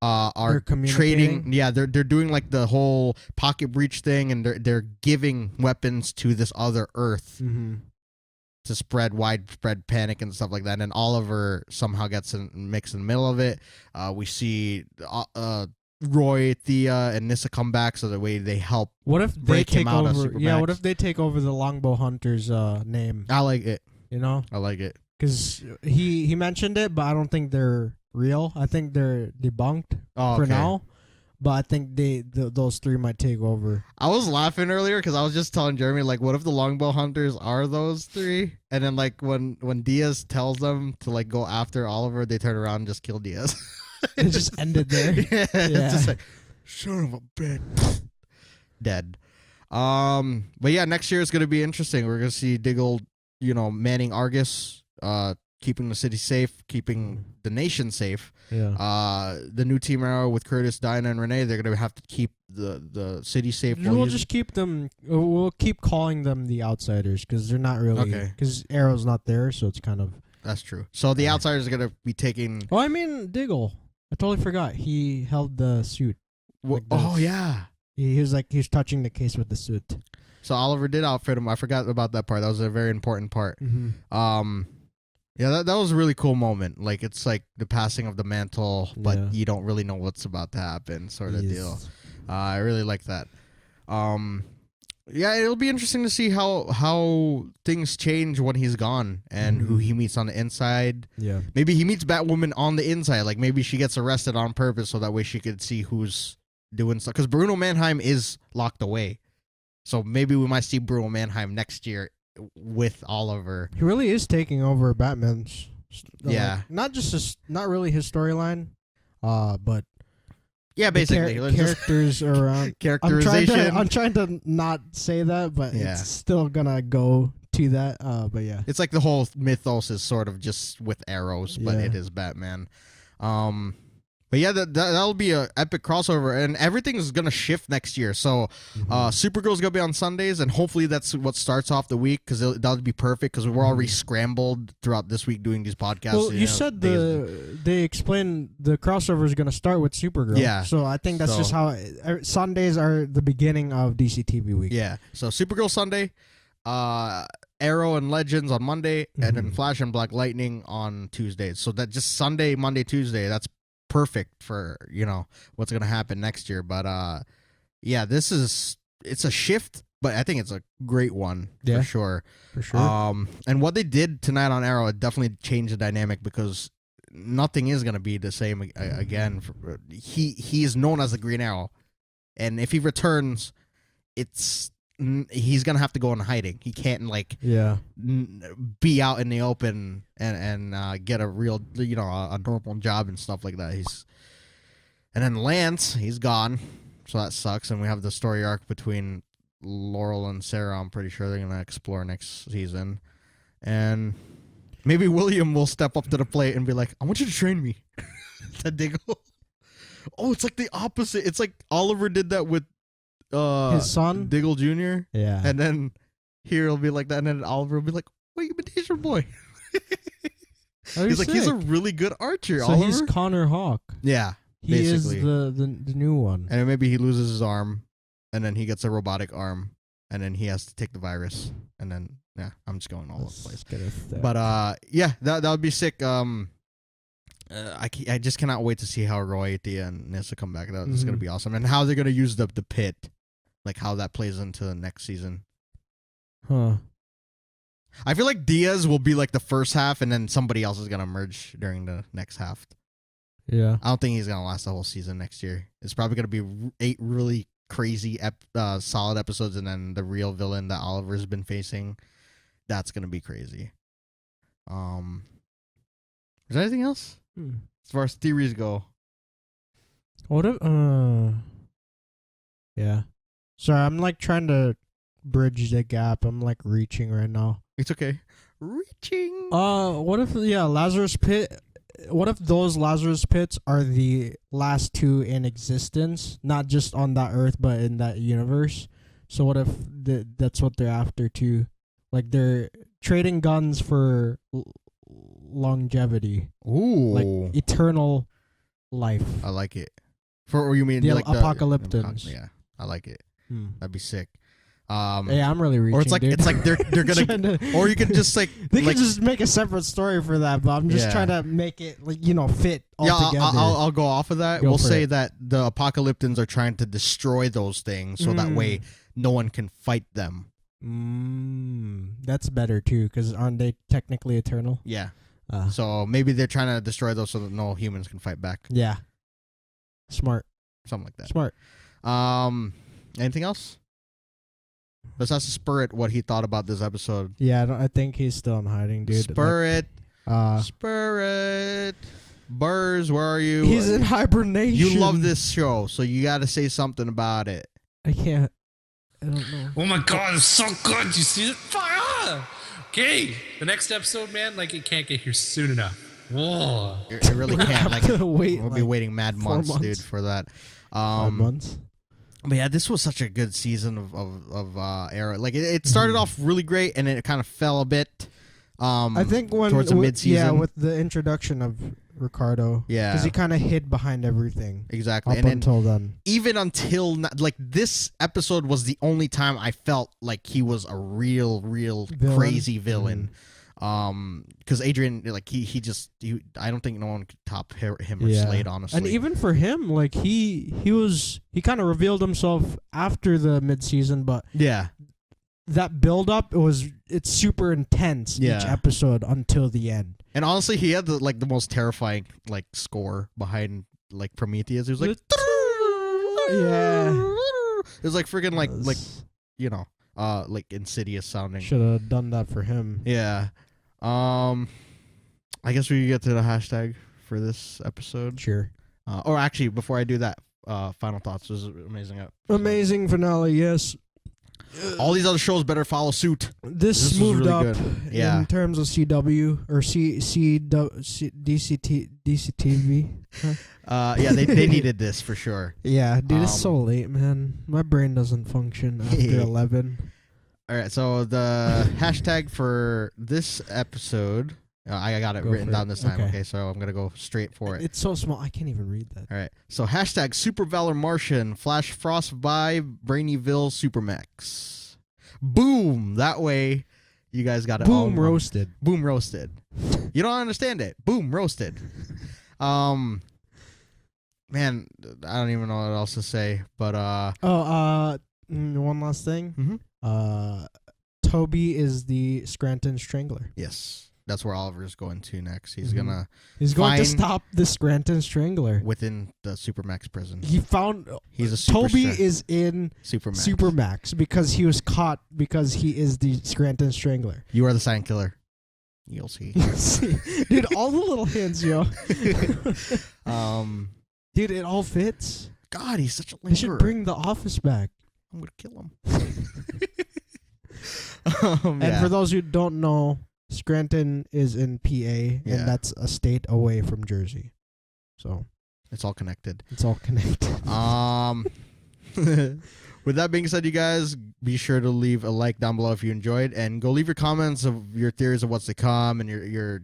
Speaker 1: are trading. Yeah, they're doing like the whole pocket breach thing, and they're giving weapons to this other Earth to spread widespread panic and stuff like that. And Oliver somehow gets mixed in the middle of it. We see Roy, Thea, and Nyssa come back, so the way they help.
Speaker 2: What if they take over?
Speaker 1: Yeah,
Speaker 2: what if they take over the Longbow Hunter's name?
Speaker 1: I like it.
Speaker 2: You know,
Speaker 1: I like it
Speaker 2: because he mentioned it, but I don't think they're real. I think they're debunked for now. But I think those three might take over.
Speaker 1: I was laughing earlier because I was just telling Jeremy, like, what if the Longbow Hunters are those three? And then like when Diaz tells them to like go after Oliver, they turn around and just kill Diaz.
Speaker 2: It just ended there.
Speaker 1: Yeah. It's just like, son of a bitch. Dead. But yeah, next year is gonna be interesting. We're gonna see Diggle, manning Argus, keeping the city safe, keeping the nation safe.
Speaker 2: Yeah.
Speaker 1: The new Team Arrow with Curtis, Dinah, and Renee, they're gonna have to keep the city safe.
Speaker 2: We'll just keep them. We'll keep calling them the Outsiders because they're not really. Because Arrow's not there, so it's kind of.
Speaker 1: That's true. So the Outsiders are gonna be taking.
Speaker 2: Oh, I mean Diggle. I totally forgot. He held the suit.
Speaker 1: Yeah.
Speaker 2: He was touching the case with the suit.
Speaker 1: So Oliver did outfit him. I forgot about that part. That was a very important part. Yeah, that was a really cool moment. Like, it's like the passing of the mantle, but you don't really know what's about to happen, sort of deal. I really like that. Yeah, it'll be interesting to see how things change when he's gone and who he meets on the inside.
Speaker 2: Yeah.
Speaker 1: Maybe he meets Batwoman on the inside. Like, maybe she gets arrested on purpose so that way she could see who's doing stuff. Because Bruno Mannheim is locked away. So maybe we might see Bruno Mannheim next year with Oliver.
Speaker 2: He really is taking over Batman's.
Speaker 1: Yeah.
Speaker 2: Not really his storyline, but
Speaker 1: yeah, basically
Speaker 2: characters around
Speaker 1: characterization.
Speaker 2: I'm trying to not say that, but it's still gonna go to that. But yeah,
Speaker 1: it's like the whole mythos is sort of just with arrows, but it is Batman. But yeah, that'll be a epic crossover, and everything's gonna shift next year. So, Supergirl's gonna be on Sundays, and hopefully that's what starts off the week because that'll be perfect because we're already scrambled throughout this week doing these podcasts.
Speaker 2: Well, you said they explained the crossover is gonna start with Supergirl.
Speaker 1: Yeah.
Speaker 2: So I think that's just how Sundays are the beginning of DCTV week.
Speaker 1: Yeah. So Supergirl Sunday, Arrow and Legends on Monday, and then Flash and Black Lightning on Tuesdays. So that just Sunday, Monday, Tuesday. That's perfect for what's gonna happen next year. But yeah, it's a shift, but I think it's a great one for sure. And what they did tonight on Arrow, it definitely changed the dynamic because nothing is gonna be the same again. He is known as the Green Arrow, and if he returns, he's gonna have to go in hiding. He can't be out in the open and get a real a normal job and stuff like that. And then Lance, he's gone, so that sucks. And we have the story arc between Laurel and Sarah. I'm pretty sure they're gonna explore next season, and maybe William will step up to the plate and be like, "I want you to train me." To Diggle. Oh, it's like the opposite. It's like Oliver did that with
Speaker 2: his son
Speaker 1: Diggle Jr.
Speaker 2: Yeah,
Speaker 1: and then here it'll be like that, and then Oliver will be like, "What imitation boy?" He's like, he's a really good archer.
Speaker 2: So
Speaker 1: Oliver.
Speaker 2: He's Connor Hawk.
Speaker 1: Yeah,
Speaker 2: he basically is the new one.
Speaker 1: And maybe he loses his arm, and then he gets a robotic arm, and then he has to take the virus, and then I'm just going all over the place. But yeah, that would be sick. I just cannot wait to see how Roy, Thea, and Nyssa come back. That's gonna be awesome, and how they're gonna use the pit. Like how that plays into the next season.
Speaker 2: Huh.
Speaker 1: I feel like Diaz will be like the first half and then somebody else is going to emerge during the next half.
Speaker 2: Yeah.
Speaker 1: I don't think he's going to last the whole season next year. It's probably going to be 8 really crazy solid episodes and then the real villain that Oliver's been facing. That's going to be crazy. Is there anything else? As far as theories go.
Speaker 2: What if yeah. Sorry, I'm like trying to bridge the gap. I'm like reaching right now.
Speaker 1: It's okay. Reaching.
Speaker 2: What if Lazarus Pit? What if those Lazarus Pits are the last 2 in existence, not just on that Earth but in that universe? So what if that's what they're after too? Like they're trading guns for longevity.
Speaker 1: Ooh.
Speaker 2: Like eternal life.
Speaker 1: I like it. For you mean
Speaker 2: the
Speaker 1: like
Speaker 2: apocalyptons?
Speaker 1: Yeah, I like it. That'd be sick.
Speaker 2: Yeah, I'm really reaching.
Speaker 1: Or it's like they're gonna, or you can just like
Speaker 2: they can just make a separate story for that. But I'm just trying to make it like fit all together.
Speaker 1: I'll go off of that. We'll say that the apocalyptons are trying to destroy those things so that way no one can fight them.
Speaker 2: That's better too, because aren't they technically eternal?
Speaker 1: Yeah. So maybe they're trying to destroy those so that no humans can fight back.
Speaker 2: Yeah. Smart.
Speaker 1: Something like that.
Speaker 2: Smart.
Speaker 1: Anything else? Let's ask Spirit what he thought about this episode.
Speaker 2: Yeah, I think he's still in hiding, dude.
Speaker 1: Spirit. Spirit. Burrs, where are you?
Speaker 2: He's in hibernation.
Speaker 1: You love this show, so you got to say something about it.
Speaker 2: I can't. I don't know.
Speaker 3: Oh my god, it's so good. You see it? Fire! Okay, the next episode, man, like it can't get here soon enough. Whoa.
Speaker 1: It really can't. Like we'll be waiting mad months, dude, for that.
Speaker 2: 5 months.
Speaker 1: But yeah, this was such a good season of Arrow. Like it started off really great, and it kind of fell a bit.
Speaker 2: I think towards the mid-season, with the introduction of Ricardo, because he kind of hid behind everything.
Speaker 1: Exactly,
Speaker 2: up until then.
Speaker 1: Even until like this episode was the only time I felt like he was a real villain? Crazy villain. Because Adrian, like he I don't think no one could top him or Slade, honestly.
Speaker 2: And even for him, like he kind of revealed himself after the mid-season, but that build up it's super intense each episode until the end.
Speaker 1: And honestly, he had the most terrifying like score behind like Prometheus. He was like it was like freaking like like Insidious sounding.
Speaker 2: Should have done that for him.
Speaker 1: Yeah. I guess we can get to the hashtag for this episode.
Speaker 2: Sure.
Speaker 1: Or actually, before I do that, final thoughts. This is amazing.
Speaker 2: Amazing finale, yes.
Speaker 1: All these other shows better follow suit.
Speaker 2: This moved
Speaker 1: really
Speaker 2: up
Speaker 1: good.
Speaker 2: in terms of CW or DCTV.
Speaker 1: Yeah, they needed this for sure.
Speaker 2: Yeah, dude, it's so late, man. My brain doesn't function after 11.
Speaker 1: All right, so the hashtag for this episode, I got it written down this time. Okay, so I'm going to go straight for it.
Speaker 2: It's so small, I can't even read that.
Speaker 1: All right, so hashtag Super Valor Martian, Flash Frost Vibe, Brainyville Supermax. Boom! That way, you guys got it all.
Speaker 2: Boom roasted.
Speaker 1: Boom roasted. You don't understand it. Boom roasted. Man, I don't even know what else to say, but
Speaker 2: one last thing. Toby is the Scranton Strangler.
Speaker 1: Yes, that's where Oliver's going to next. He's going
Speaker 2: to stop the Scranton Strangler
Speaker 1: within the Supermax prison.
Speaker 2: He's a
Speaker 1: Toby
Speaker 2: is in Supermax because he was caught because he is the Scranton Strangler.
Speaker 1: You are the silent killer. You'll see.
Speaker 2: Dude, all the little hints, yo. Dude, it all fits.
Speaker 1: God, he's such a lingerer.
Speaker 2: They should bring The Office back.
Speaker 1: I'm gonna kill him.
Speaker 2: And for those who don't know, Scranton is in PA, and that's a state away from Jersey. So
Speaker 1: it's all connected. With that being said, you guys, be sure to leave a like down below if you enjoyed, and go leave your comments of your theories of what's to come, and your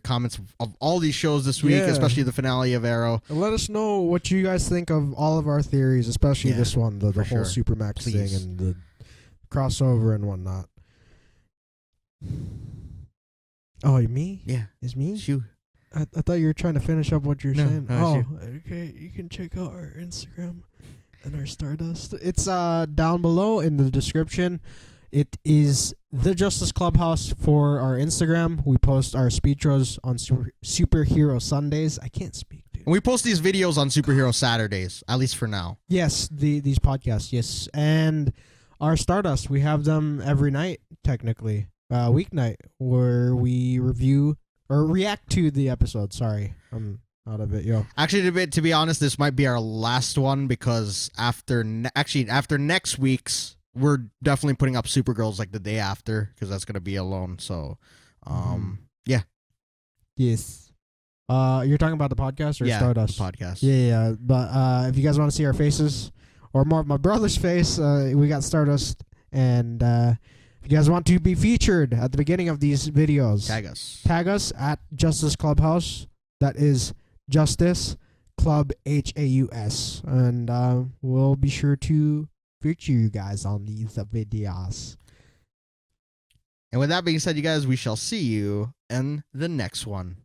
Speaker 1: comments of all these shows this week, especially the finale of Arrow.
Speaker 2: And let us know what you guys think of all of our theories, especially this one, the whole Supermax thing and the crossover and whatnot. Oh, me?
Speaker 1: Yeah.
Speaker 2: It's me?
Speaker 1: It's you.
Speaker 2: I thought you were trying to finish up what you're saying.
Speaker 1: No,
Speaker 2: okay. You can check out our Instagram and our Stardust. It's down below in the description. It is the Justice Clubhouse for our Instagram. We post our speedros on Superhero Sundays. I can't speak, dude.
Speaker 1: And we post these videos on Superhero Saturdays, at least for now.
Speaker 2: Yes, these podcasts, yes. And our Stardust, we have them every night, technically. Weeknight, where we review or react to the episode. Sorry, I'm out of it, yo.
Speaker 1: Actually, to be honest, this might be our last one because after next week's, we're definitely putting up Supergirls like the day after because that's gonna be alone. So, yeah.
Speaker 2: Yes. You're talking about the podcast or Stardust?
Speaker 1: The podcast.
Speaker 2: Yeah. But if you guys want to see our faces or more of my brother's face, we got Stardust and If you guys want to be featured at the beginning of these videos,
Speaker 1: tag us
Speaker 2: at Justice Clubhouse. That is Justice Club HAUS, and we'll be sure to feature you guys on these videos.
Speaker 1: And with that being said, you guys, we shall see you in the next one.